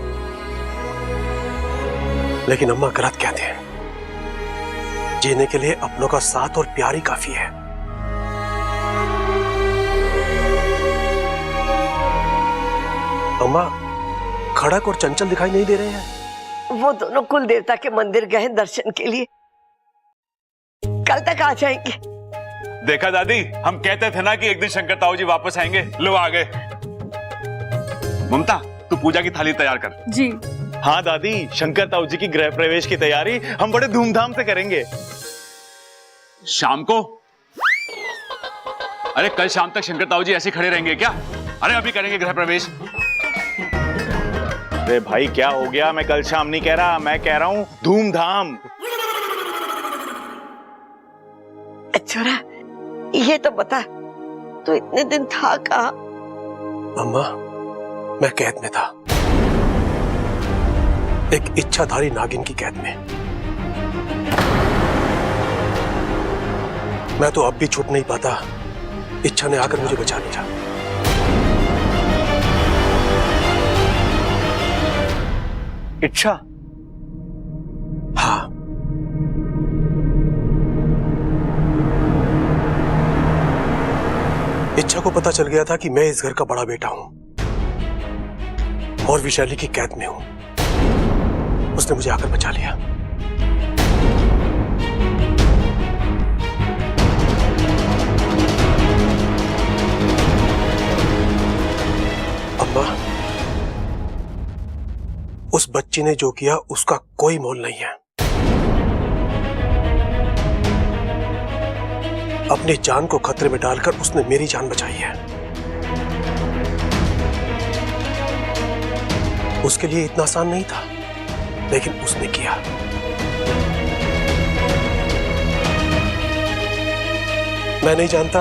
लेकिन अम्मा गलत कहते हैं। जीने के लिए अपनों का साथ और प्यार ही काफी है। अम्मा, खड़क और चंचल दिखाई नहीं दे रहे हैं? वो दोनों कुल देवता के मंदिर गए दर्शन के लिए, कल तक आ जाएंगे। देखा दादी, हम कहते थे ना कि एक दिन शंकर ताऊ जी वापस आएंगे, लो आ गए। ममता, तू पूजा की थाली तैयार कर। जी। हाँ दादी, शंकर ताऊ जी की गृह प्रवेश की तैयारी हम बड़े धूमधाम से करेंगे। शाम को? अरे कल शाम तक शंकर ताऊ जी ऐसे खड़े रहेंगे क्या? अरे अभी करेंगे गृह प्रवेश। अरे भाई क्या हो गया? मैं कल शाम नहीं कह रहा, मैं कह रहा हूं धूमधाम। छोरा, ये तो बता, तू इतने दिन था कहाँ? अम्मा, मैं कैद में था, एक इच्छाधारी नागिन की कैद में। मैं तो अब भी छूट नहीं पाता, इच्छा ने आकर मुझे बचा लिया। इच्छा? हाँ, इच्छा को पता चल गया था कि मैं इस घर का बड़ा बेटा हूं और विशाली की कैद में हूं। उसने मुझे आकर बचा लिया। अम्मा, उस बच्ची ने जो किया उसका कोई मोल नहीं है। अपनी जान को खतरे में डालकर उसने मेरी जान बचाई है। उसके लिए इतना आसान नहीं था, लेकिन उसने किया। मैं नहीं जानता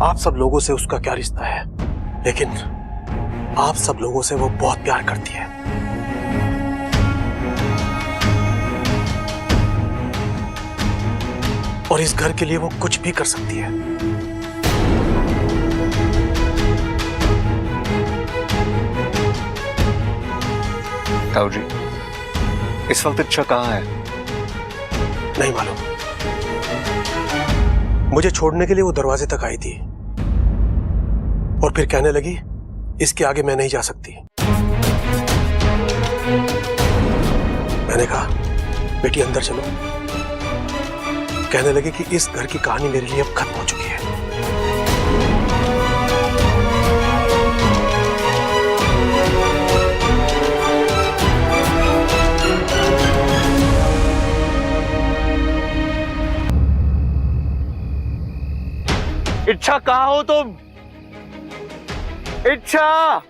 आप सब लोगों से उसका क्या रिश्ता है, लेकिन आप सब लोगों से वो बहुत प्यार करती है। और इस घर के लिए वो कुछ भी कर सकती है। ताऊ जी, इस वक्त इच्छा कहाँ है? नहीं मालूम। मुझे छोड़ने के लिए वो दरवाजे तक आई थी और फिर कहने लगी, इसके आगे मैं नहीं जा सकती। मैंने कहा, बेटी अंदर चलो। कहने लगी कि इस घर की कहानी मेरे लिए अब खत्म हो चुकी है। इच्छा कहाँ हो तुम? इच्छा!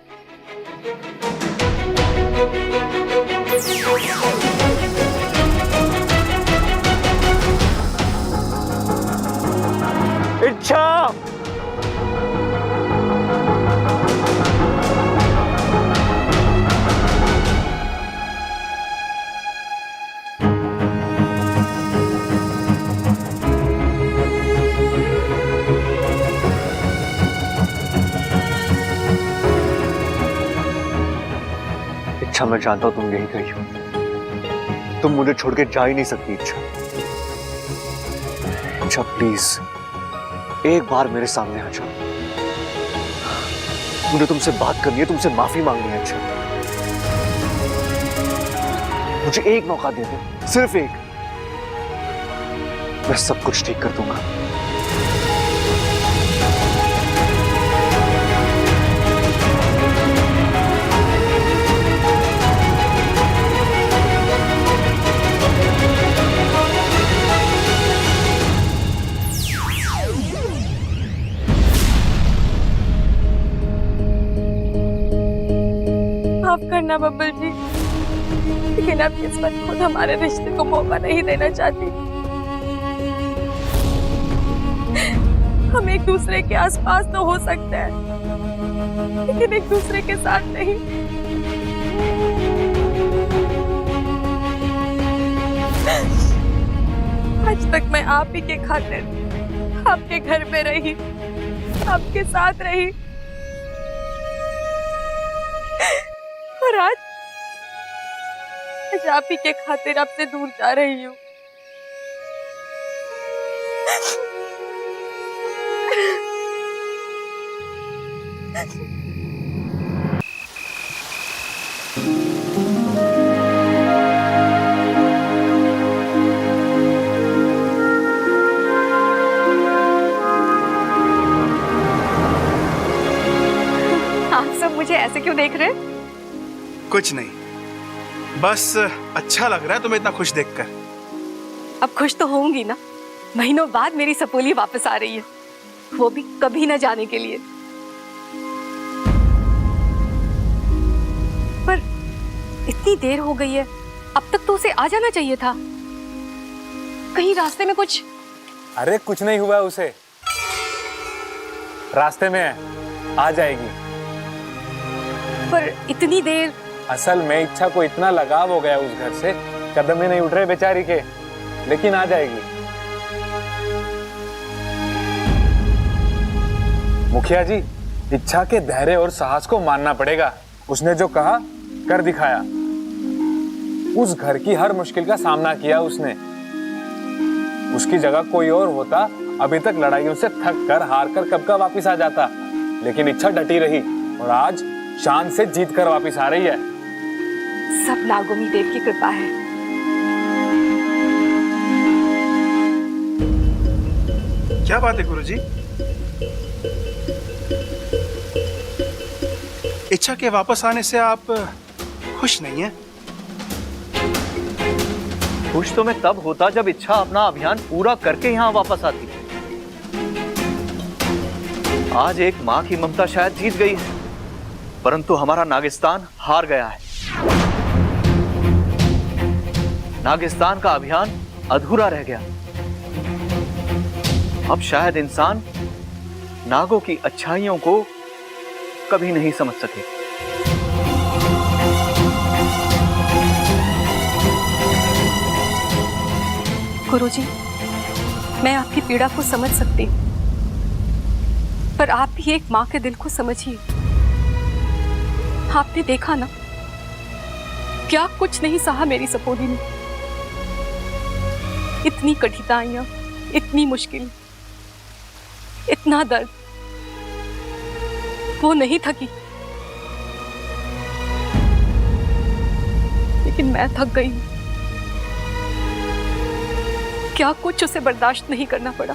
इच्छा! इच्छा, मैं जानता हूं तुम यही गई हो। तुम मुझे छोड़ के जा ही नहीं सकती। इच्छा, इच्छा प्लीज एक बार मेरे सामने आ जाओ। मुझे तुमसे बात करनी है, तुमसे माफी मांगनी है। अच्छा, मुझे एक मौका दे दो, सिर्फ एक। मैं सब कुछ ठीक कर दूंगा। लेकिन अब किस्मत खुद हमारे रिश्ते को मौका नहीं देना चाहती। हम एक दूसरे के आसपास तो हो सकते हैं, लेकिन एक दूसरे के साथ नहीं। आज तक मैं आप ही के खातिर आपके घर में रही, आपके साथ रही, और आज आप ही के खातिर आपसे दूर जा रही हूँ। आप सब मुझे ऐसे क्यों देख रहे हैं? कुछ नहीं, बस अच्छा लग रहा है तुम्हें इतना खुश देखकर। अब खुश तो होंगी ना, महीनों बाद मेरी सपोली वापस आ रही है, वो भी कभी ना जाने के लिए। पर इतनी देर हो गई है, अब तक तो उसे आ जाना चाहिए था। कहीं रास्ते में कुछ? अरे कुछ नहीं हुआ उसे, रास्ते में है, आ जाएगी। पर इतनी देर? असल में इच्छा को इतना लगाव हो गया उस घर से, कदम ही नहीं उठ रहे बेचारी के, लेकिन आ जाएगी। मुखिया जी, इच्छा के धैर्य और साहस को मानना पड़ेगा। उसने जो कहा कर दिखाया। उस घर की हर मुश्किल का सामना किया उसने। उसकी जगह कोई और होता, अभी तक लड़ाइयों से थक कर हार कर कब का वापिस आ जाता, लेकिन इच्छा डटी रही और आज शान से जीत कर वापिस आ रही है। सब नागोमी देव की कृपा है। क्या बात है गुरुजी? इच्छा के वापस आने से आप खुश नहीं हैं? खुश तो मैं तब होता जब इच्छा अपना अभियान पूरा करके यहाँ वापस आती। आज एक माँ की ममता शायद जीत गई है, परंतु हमारा नागिस्तान हार गया है। नागिस्तान का अभियान अधूरा रह गया। अब शायद इंसान नागों की अच्छाइयों को कभी नहीं समझ सके। गुरुजी, मैं आपकी पीड़ा को समझ सकती हूँ, पर आप भी एक माँ के दिल को समझिए। आपने देखा ना, क्या कुछ नहीं सहा मेरी सपोली ने। इतनी कठिनाइयां, इतनी मुश्किल, इतना दर्द, वो नहीं थकी, लेकिन मैं थक गई हूं। क्या कुछ उसे बर्दाश्त नहीं करना पड़ा।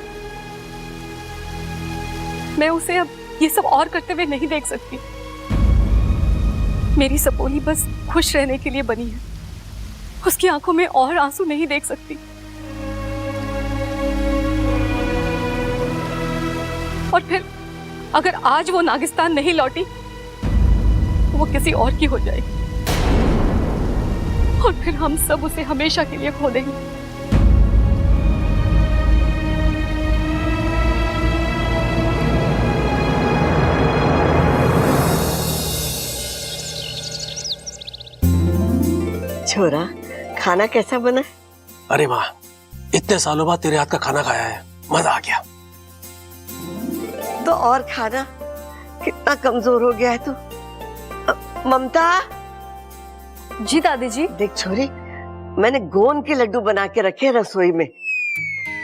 मैं उसे अब ये सब और करते हुए नहीं देख सकती। मेरी सपोली बस खुश रहने के लिए बनी है, उसकी आंखों में और आंसू नहीं देख सकती। और फिर अगर आज वो नागिस्तान नहीं लौटी तो वो किसी और की हो जाएगी, और फिर हम सब उसे हमेशा के लिए खो देंगे। छोरा, खाना कैसा बना? अरे माँ, इतने सालों बाद तेरे हाथ का खाना खाया है, मजा आ गया। तो और खाना, कितना कमजोर हो गया है तू। ममता। जी दादी जी। देख छोरी, मैंने गोंद के लड्डू बना के रखे रसोई में,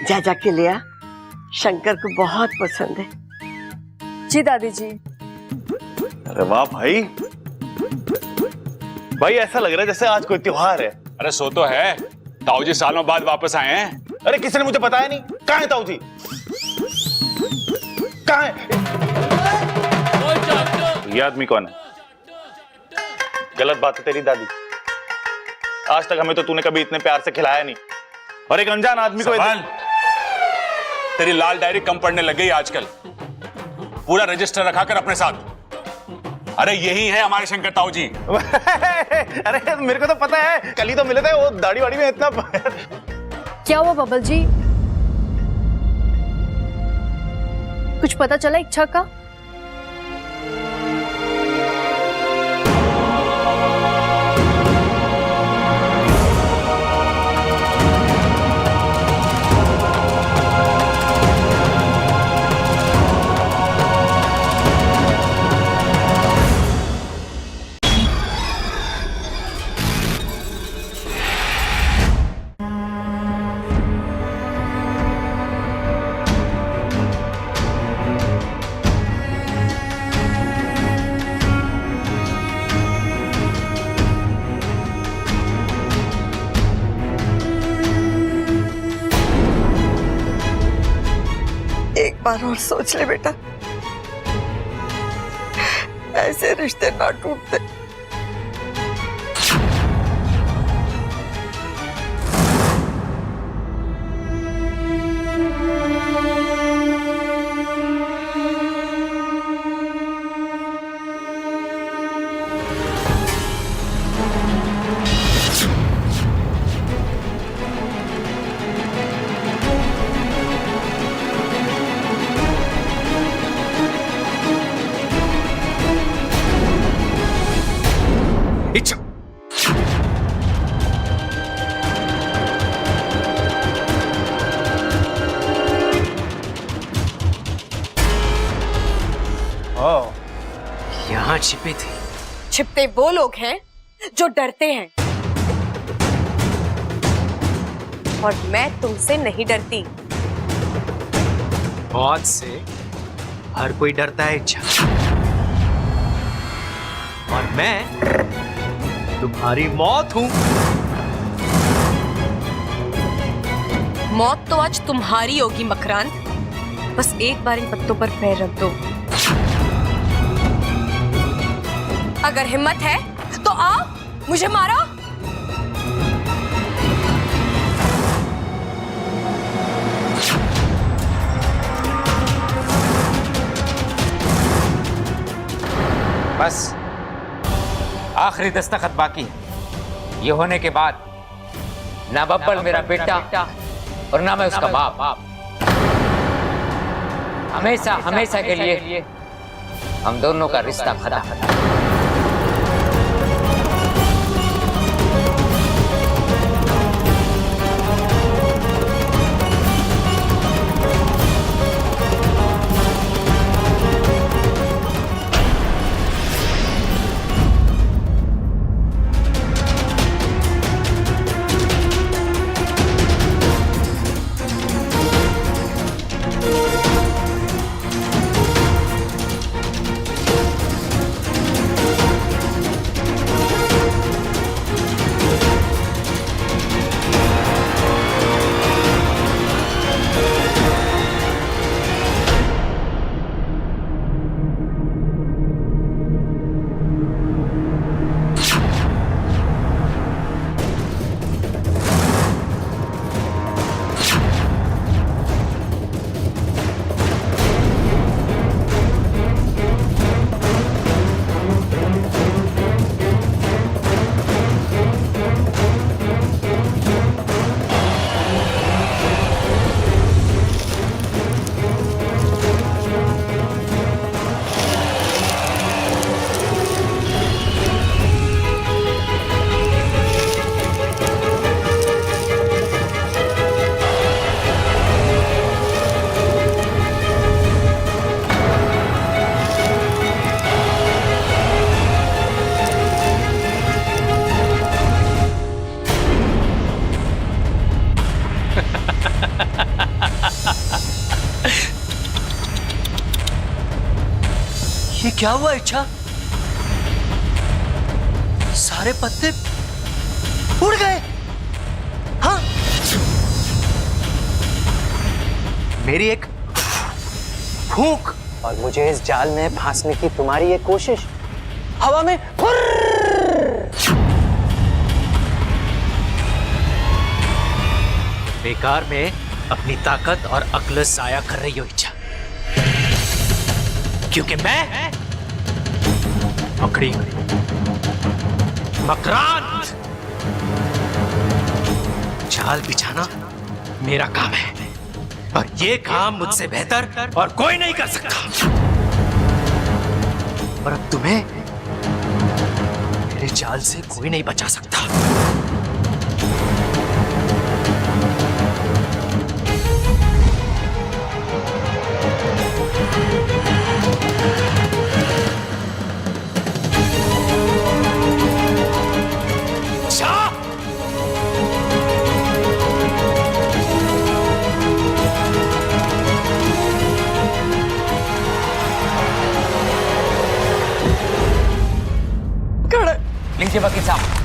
जा जाके ले आ, शंकर को बहुत पसंद है। जी दादी जी। अरे वाह भाई, भाई ऐसा लग रहा है जैसे आज कोई त्योहार है। अरे सो तो है, ताऊ जी सालों बाद वापस आए हैं। अरे किसी ने मुझे बताया नहीं, कहाँ है ताऊ जी? कहाँ है? ये आदमी कौन है? गलत बात है तेरी दादी, आज तक हमें तो तूने कभी इतने प्यार से खिलाया नहीं, और एक अनजान आदमी को तेरी लाल डायरी कम पढ़ने लग गई आजकल। पूरा रजिस्टर रखा कर अपने साथ। अरे यही है हमारे शंकर ताऊ जी। अरे मेरे को तो पता है, कल ही तो मिले थे, वो दाढ़ी वाड़ी में इतना क्या हुआ बबल जी, कुछ पता चला इच्छा का? एक बार और सोच ले बेटा, ऐसे रिश्ते ना टूटते। इच्छा, यहाँ छिपी थी। छिपते वो लोग हैं जो डरते हैं, और मैं तुमसे नहीं डरती। मौत से हर कोई डरता है इच्छा, और मैं तुम्हारी मौत हूं। मौत तो आज तुम्हारी होगी मकरांत, बस एक बार इन पत्तों पर पैर रख दो। अगर हिम्मत है तो आओ, मुझे मारो। बस आखिरी दस्तखत बाकी है। ये होने के बाद ना बब्बल मेरा बेटा और ना मैं उसका बाप। हमेशा हमेशा के लिए हम दोनों का रिश्ता खत्म। ये क्या हुआ इच्छा? सारे पत्ते उड़ गए। हाँ, मेरी एक फूंक और मुझे इस जाल में फांसने की तुम्हारी एक कोशिश हवा में बेकार में अपनी ताकत और अक्ल जाया कर रही हो इच्छा, क्योंकि मैं पकड़ी मकरान, जाल बिछाना मेरा काम है और ये काम मुझसे बेहतर और कोई नहीं कर सकता। और अब तुम्हें मेरे जाल से कोई नहीं बचा सकता। लीजिए वकील साहब।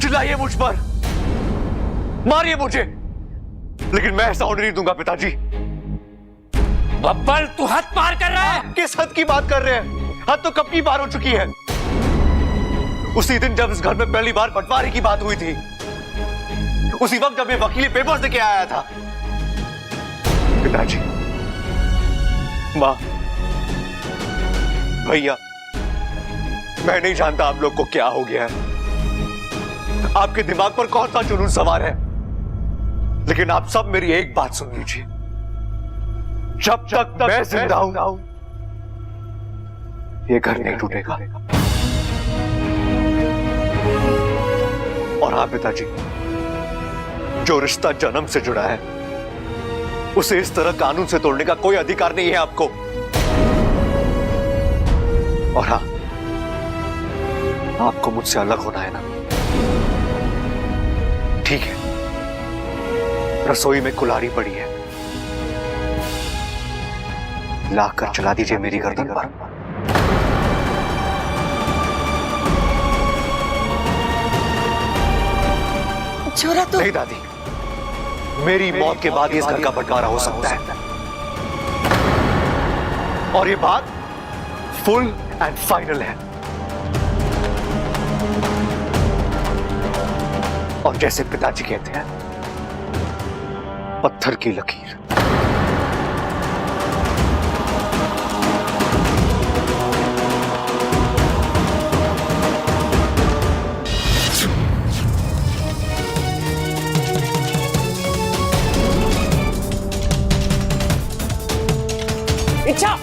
चिल्लाइए मुझ पर, मारिए मुझे, लेकिन मैं ऐसा होने नहीं दूंगा पिताजी। बब्बल तू हद पार कर रहा है। किस हद की बात कर रहे हैं? हद तो कब की पार हो चुकी है। उसी दिन जब इस घर में पहली बार बंटवारे की बात हुई थी, उसी वक्त जब ये वकीली पेपर्स लेके आया था। पिताजी, माँ, भैया, मैं नहीं जानता आप लोग को क्या हो गया है, आपके दिमाग पर कौन सा जुनून सवार है, लेकिन आप सब मेरी एक बात सुन लीजिए। जब तक मैं जिंदा हूं, ये घर नहीं टूटेगा। और हाँ पिताजी, जो रिश्ता जन्म से जुड़ा है, उसे इस तरह कानून से तोड़ने का कोई अधिकार नहीं है आपको। और हाँ, आपको मुझसे अलग होना है ना? ठीक है, रसोई में कुल्हाड़ी पड़ी है, लाकर चला दीजिए मेरी गर्दन पर। छोरा तो नहीं दादी, मेरी मौत के बाद इस घर का बंटवारा हो सकता है, और ये बात फुल एंड फाइनल है। और जैसे पिताजी कहते हैं, पत्थर की लकीर। इच्छा,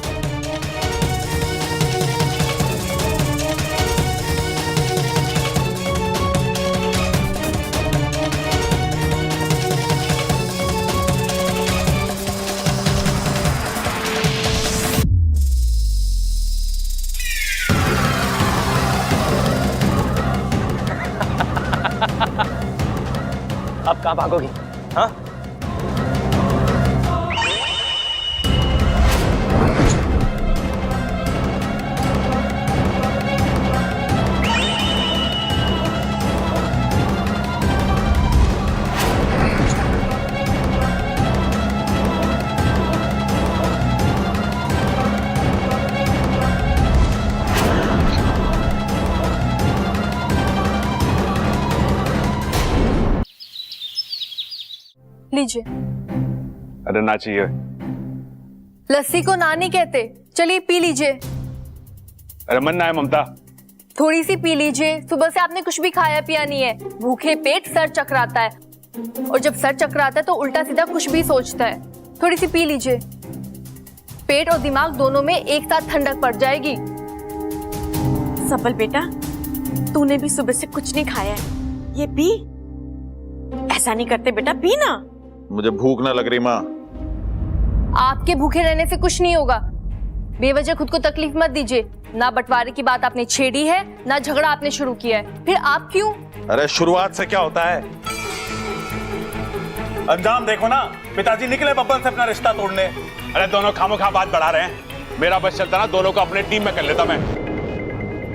अब कहां भागोगी? हाँ? लीजिए। अरे ना चाहिए। लस्सी को ना नहीं कहते, चलिए पी लीजिए। अरे मन ना है ममता। थोड़ी सी पी लीजिए, सुबह से आपने कुछ भी खाया पिया नहीं है। भूखे पेट सर चकराता है, और जब सर चकराता है तो उल्टा सीधा कुछ भी सोचता है। थोड़ी सी पी लीजिए, पेट और दिमाग दोनों में एक साथ ठंडक पड़ जाएगी। सबल बेटा, तूने भी सुबह से कुछ नहीं खाया है, ये पी। ऐसा नहीं करते बेटा, पी ना। मुझे भूख ना लग रही माँ। आपके भूखे रहने से कुछ नहीं होगा। बेवजह खुद को तकलीफ मत दीजिए। ना बंटवारे की बात आपने छेड़ी है, ना झगड़ा आपने शुरू किया है, फिर आप क्यों? अरे शुरुआत से क्या होता है, अंजाम देखो ना। पिताजी निकले बब्बल से अपना रिश्ता तोड़ने। अरे दोनों खामोखा बात बढ़ा रहे हैं। मेरा बस चलता ना, दोनों को अपने टीम में कर लेता मैं।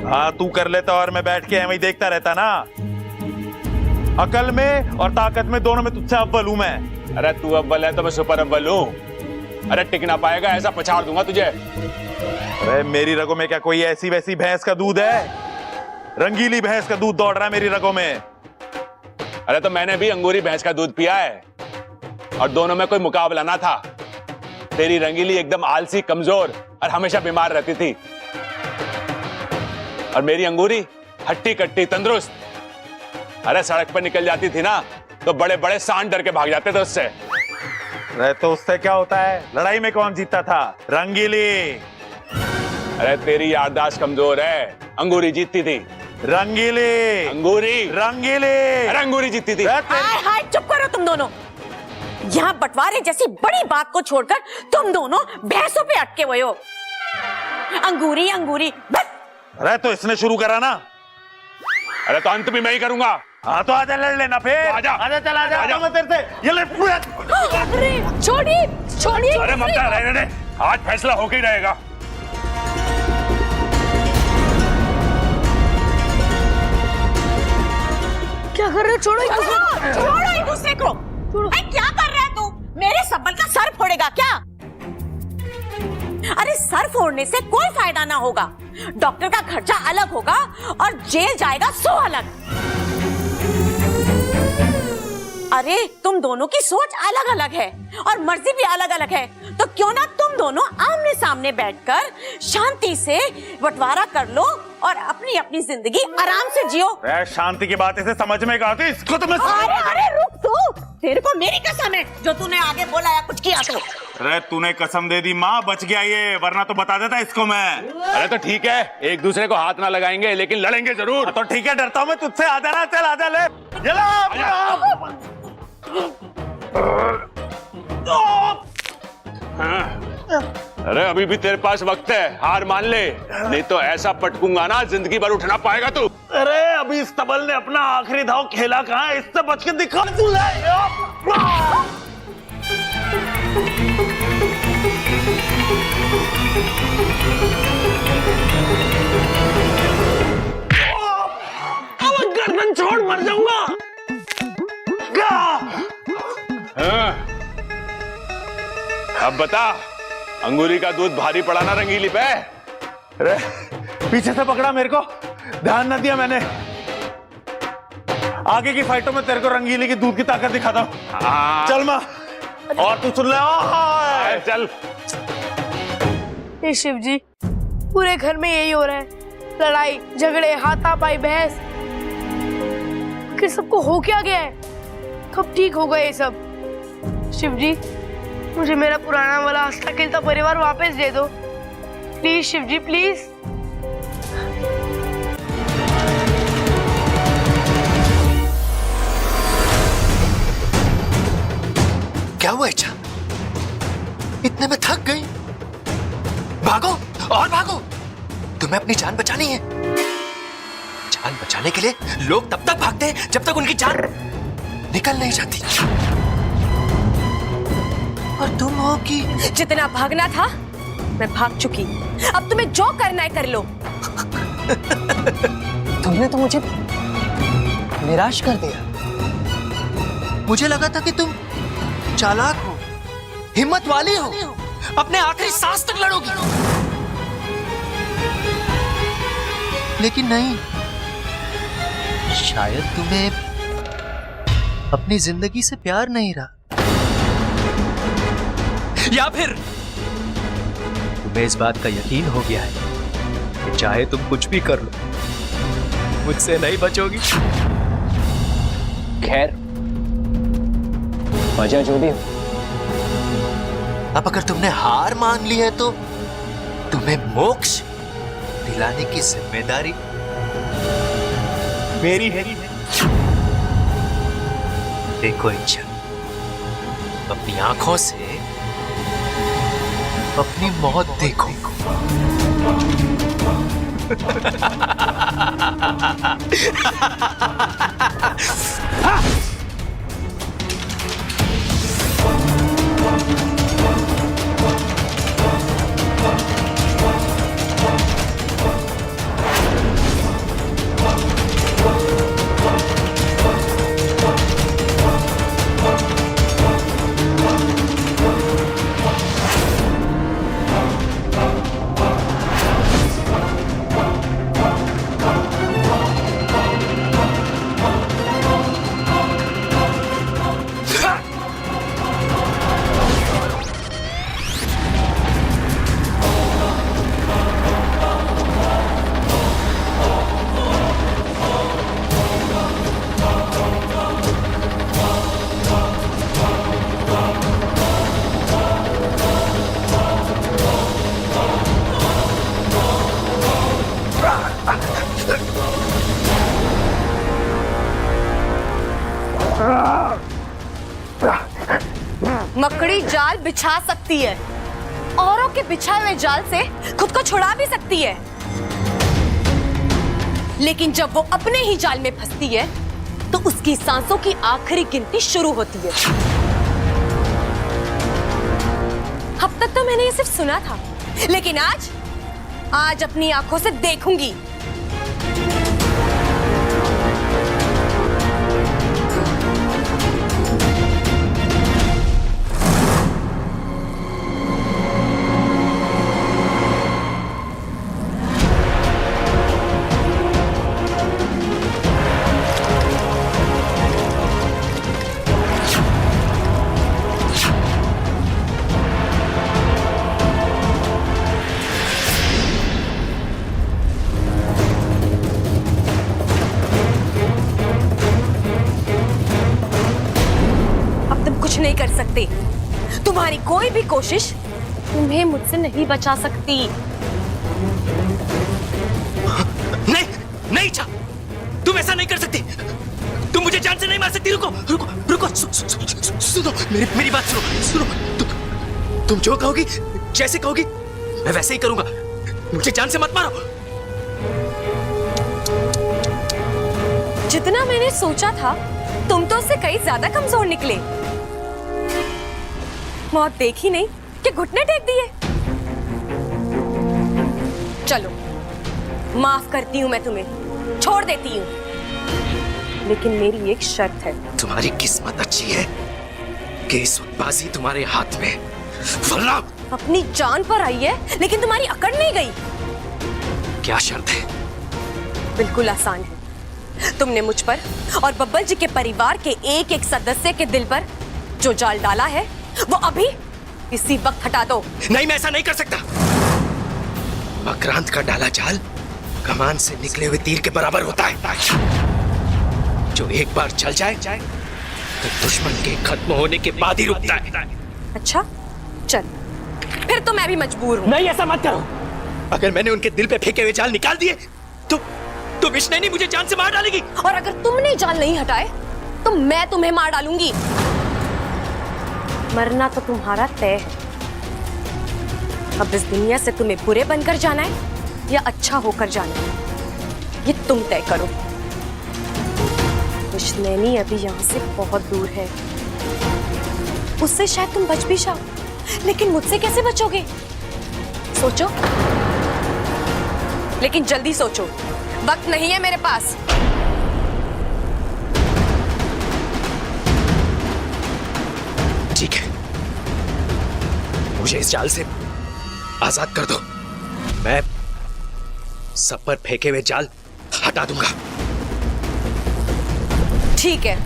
हाँ तू कर लेता और मैं बैठ के वही देखता रहता ना। अकल में और ताकत में दोनों में तुझसे अव्वल हूं मैं। अरे तू अव्वल है तो मैं सुपर अव्वल हूं। अरे टिक ना पाएगा, ऐसा पछाड़ दूंगा तुझे। अरे मेरी रगों में क्या कोई ऐसी वैसी भैंस का दूध है? रंगीली भैंस का दूध दौड़ रहा है मेरी रगों में। अरे तो मैंने भी अंगूरी भैंस का दूध पिया है और दोनों में कोई मुकाबला ना था। तेरी रंगीली एकदम आलसी, कमजोर और हमेशा बीमार रहती थी, और मेरी अंगूरी हट्टी कट्टी, तंदुरुस्त। अरे सड़क पर निकल जाती थी ना तो बड़े बड़े सांड डर के भाग जाते थे उससे। अरे तो उससे क्या होता है? लड़ाई में कौन जीतता था? रंगीली। अरे तेरी याददाश्त कमजोर है, अंगूरी जीतती थी। रंगीली। अंगूरी। रंगीली। अरे अंगूरी जीतती थी। हाय हाय, चुप करो तुम दोनों। यहाँ बंटवारे जैसी बड़ी बात को छोड़कर तुम दोनों भैंसों पे अटके हुए हो। अंगूरी अंगूरी बस। अरे तो इसने शुरू करा ना। अरे तो अंत भी मैं ही करूंगा। हाँ तो आजा लड़ लेना फिर। तो आजा। आजा चल आजा, आजा। मैं तेरे से ये ले पूरा। अरे छोड़िए छोड़िए। अरे मत कर, रहने दे, आज फैसला होके ही रहेगा। क्या कर रहे हो? छोड़ो छोड़ो एक दूसरे को। क्या कर रहा है तू? मेरे सब्बल का सर फोड़ेगा क्या? अरे सर फोड़ने से कोई फायदा ना होगा। डॉक्टर का खर्चा अलग होगा और जेल जाएगा 100 अलग। अरे तुम दोनों की सोच अलग अलग है और मर्जी भी अलग अलग है, तो क्यों ना तुम दोनों आमने सामने बैठकर शांति से बंटवारा कर लो और अपनी अपनी जिंदगी आराम से जियो। शांति की बात इसे समझ में आती, इसको तो मैं। अरे अरे रुक तू, तेरे को मेरी कसम है जो तूने आगे बोला या कुछ किया तो। अरे तूने कसम दे दी माँ, बच गया ये, वरना तो बता देता इसको मैं। अरे तो ठीक है, एक दूसरे को हाथ ना लगाएंगे लेकिन लड़ेंगे जरूर। तो ठीक है, डरता हूँ मैं तुझसे। आजा ना, चल आजा ले। अरे अभी भी तेरे पास वक्त है, हार मान ले, नहीं तो ऐसा पटकूंगा ना जिंदगी भर उठ ना पाएगा तू। अरे अभी इस तबल ने अपना आखिरी दाव खेला कहाँ है? इससे बच के दिखा तू। गर्दन छोड़, मर जाऊंगा। अब बता, अंगूरी का दूध भारी पड़ा ना रंगीली पे? अरे पीछे से पकड़ा मेरे को, ध्यान न दिया मैंने। आगे की फाइटों में तेरे को रंगीली की दूध की ताकत दिखाता हूँ। चल माँ, और तू सुन ले। चल। हे शिव जी, पूरे घर में यही हो रहा है, लड़ाई झगड़े, हाथापाई, बहस। कि सबको हो क्या गया है? कब ठीक होगा ये सब? शिव जी, मुझे मेरा पुराना वाला हंसता खेलता परिवार वापस दे दो प्लीज शिव जी, प्लीज। क्या हुआ इच्छा? इतने में थक गई? भागो और भागो, तुम्हें अपनी जान बचानी है। जान बचाने के लिए लोग तब तक भागते हैं जब तक उनकी जान निकल नहीं जाती। और तुम हो कि जितना भागना था मैं भाग चुकी, अब तुम्हें जो करना है कर लो। तुमने तो मुझे निराश कर दिया। मुझे लगा था कि तुम चालाक हो, हिम्मत वाली हो, अपने आखिरी सांस तक लड़ोगी, लेकिन नहीं। शायद तुम्हें अपनी जिंदगी से प्यार नहीं रहा, या फिर तुम्हें इस बात का यकीन हो गया है कि चाहे तुम कुछ भी कर लो, मुझसे नहीं बचोगी। खैर, वजह जो भी हो, अब अगर तुमने हार मान ली है तो तुम्हें मोक्ष दिलाने की जिम्मेदारी मेरी है। देखो इच्छा, अपनी आंखों से अपनी मौत देखो। मकड़ी जाल बिछा सकती है, औरों के बिछाए हुए जाल से खुद को छुड़ा भी सकती है, लेकिन जब वो अपने ही जाल में फंसती है तो उसकी सांसों की आखिरी गिनती शुरू होती है। अब तक तो मैंने ये सिर्फ सुना था, लेकिन आज अपनी आंखों से देखूंगी। नहीं कर सकते, तुम्हारी कोई भी कोशिश तुम्हें मुझसे नहीं बचा सकती। नहीं नहीं इच्छा, तुम ऐसा नहीं कर सकती, तुम मुझे जान से नहीं मार सकती। रुको रुको रुको, सुनो मेरी बात सुनो। तुम जो कहोगी, जैसे कहोगी, मैं वैसे ही करूंगा। मुझे जान से मत मारो। जितना मैंने सोचा था, तुम तो उससे कई ज्यादा कमजोर निकले। मौत देखी नहीं कि घुटने टेक दिए। चलो, माफ करती हूं मैं तुम्हें, छोड़ देती हूं, लेकिन मेरी एक शर्त है। तुम्हारी किस्मत अच्छी है कि इस वक्त बाजी तुम्हारे हाथ में। वरना अपनी जान पर आई है, लेकिन तुम्हारी अकड़ नहीं गई। क्या शर्त है? बिल्कुल आसान है। तुमने मुझ पर और बब्बल जी के परिवार के एक एक सदस्य के दिल पर जो जाल डाला है, वो अभी इसी वक्त हटा दो। नहीं, मैं ऐसा नहीं कर सकता। मकरांत का डाला जाल कमान से निकले हुए तीर के बराबर होता है, जो एक बार चल जाए तो दुश्मन के खत्म होने के बाद ही रुकता है। अच्छा, चल, फिर तो मैं भी मजबूर हूँ। नहीं, ऐसा मत करो। अगर मैंने उनके दिल पे फेंके हुए जाल निकाल दिए तो विष्णु मुझे जान से मार डालेगी। और अगर तुमने जाल नहीं हटाए तो मैं तुम्हें मार डालूंगी। मरना तो तुम्हारा तय है। अब इस दुनिया से तुम्हें बुरे बनकर जाना है या अच्छा होकर जाना है, ये तुम तय करो। विष्णु अभी यहाँ से बहुत दूर है, उससे शायद तुम बच भी जाओ, लेकिन मुझसे कैसे बचोगे? सोचो, लेकिन जल्दी सोचो, वक्त नहीं है मेरे पास। ठीक है, मुझे इस जाल से आजाद कर दो। मैं सब पर फेंके हुए जाल हटा दूंगा। ठीक है,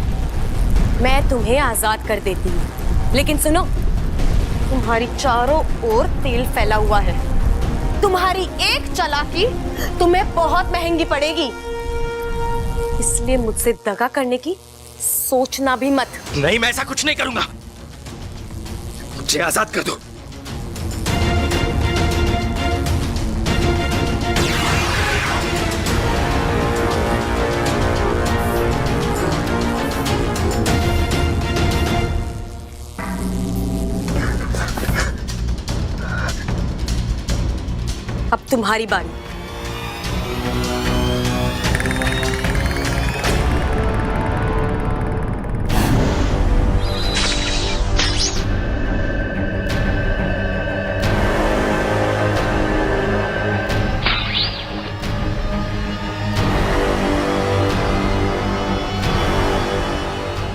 मैं तुम्हें आजाद कर देती हूँ, लेकिन सुनो, तुम्हारी चारों ओर तेल फैला हुआ है। तुम्हारी एक चालाकी तुम्हें बहुत महंगी पड़ेगी, इसलिए मुझसे दगा करने की सोचना भी मत। नहीं, मैं ऐसा कुछ नहीं करूंगा। मुझे आजाद कर दो। अब तुम्हारी बारी।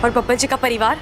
और बब्बल जी का परिवार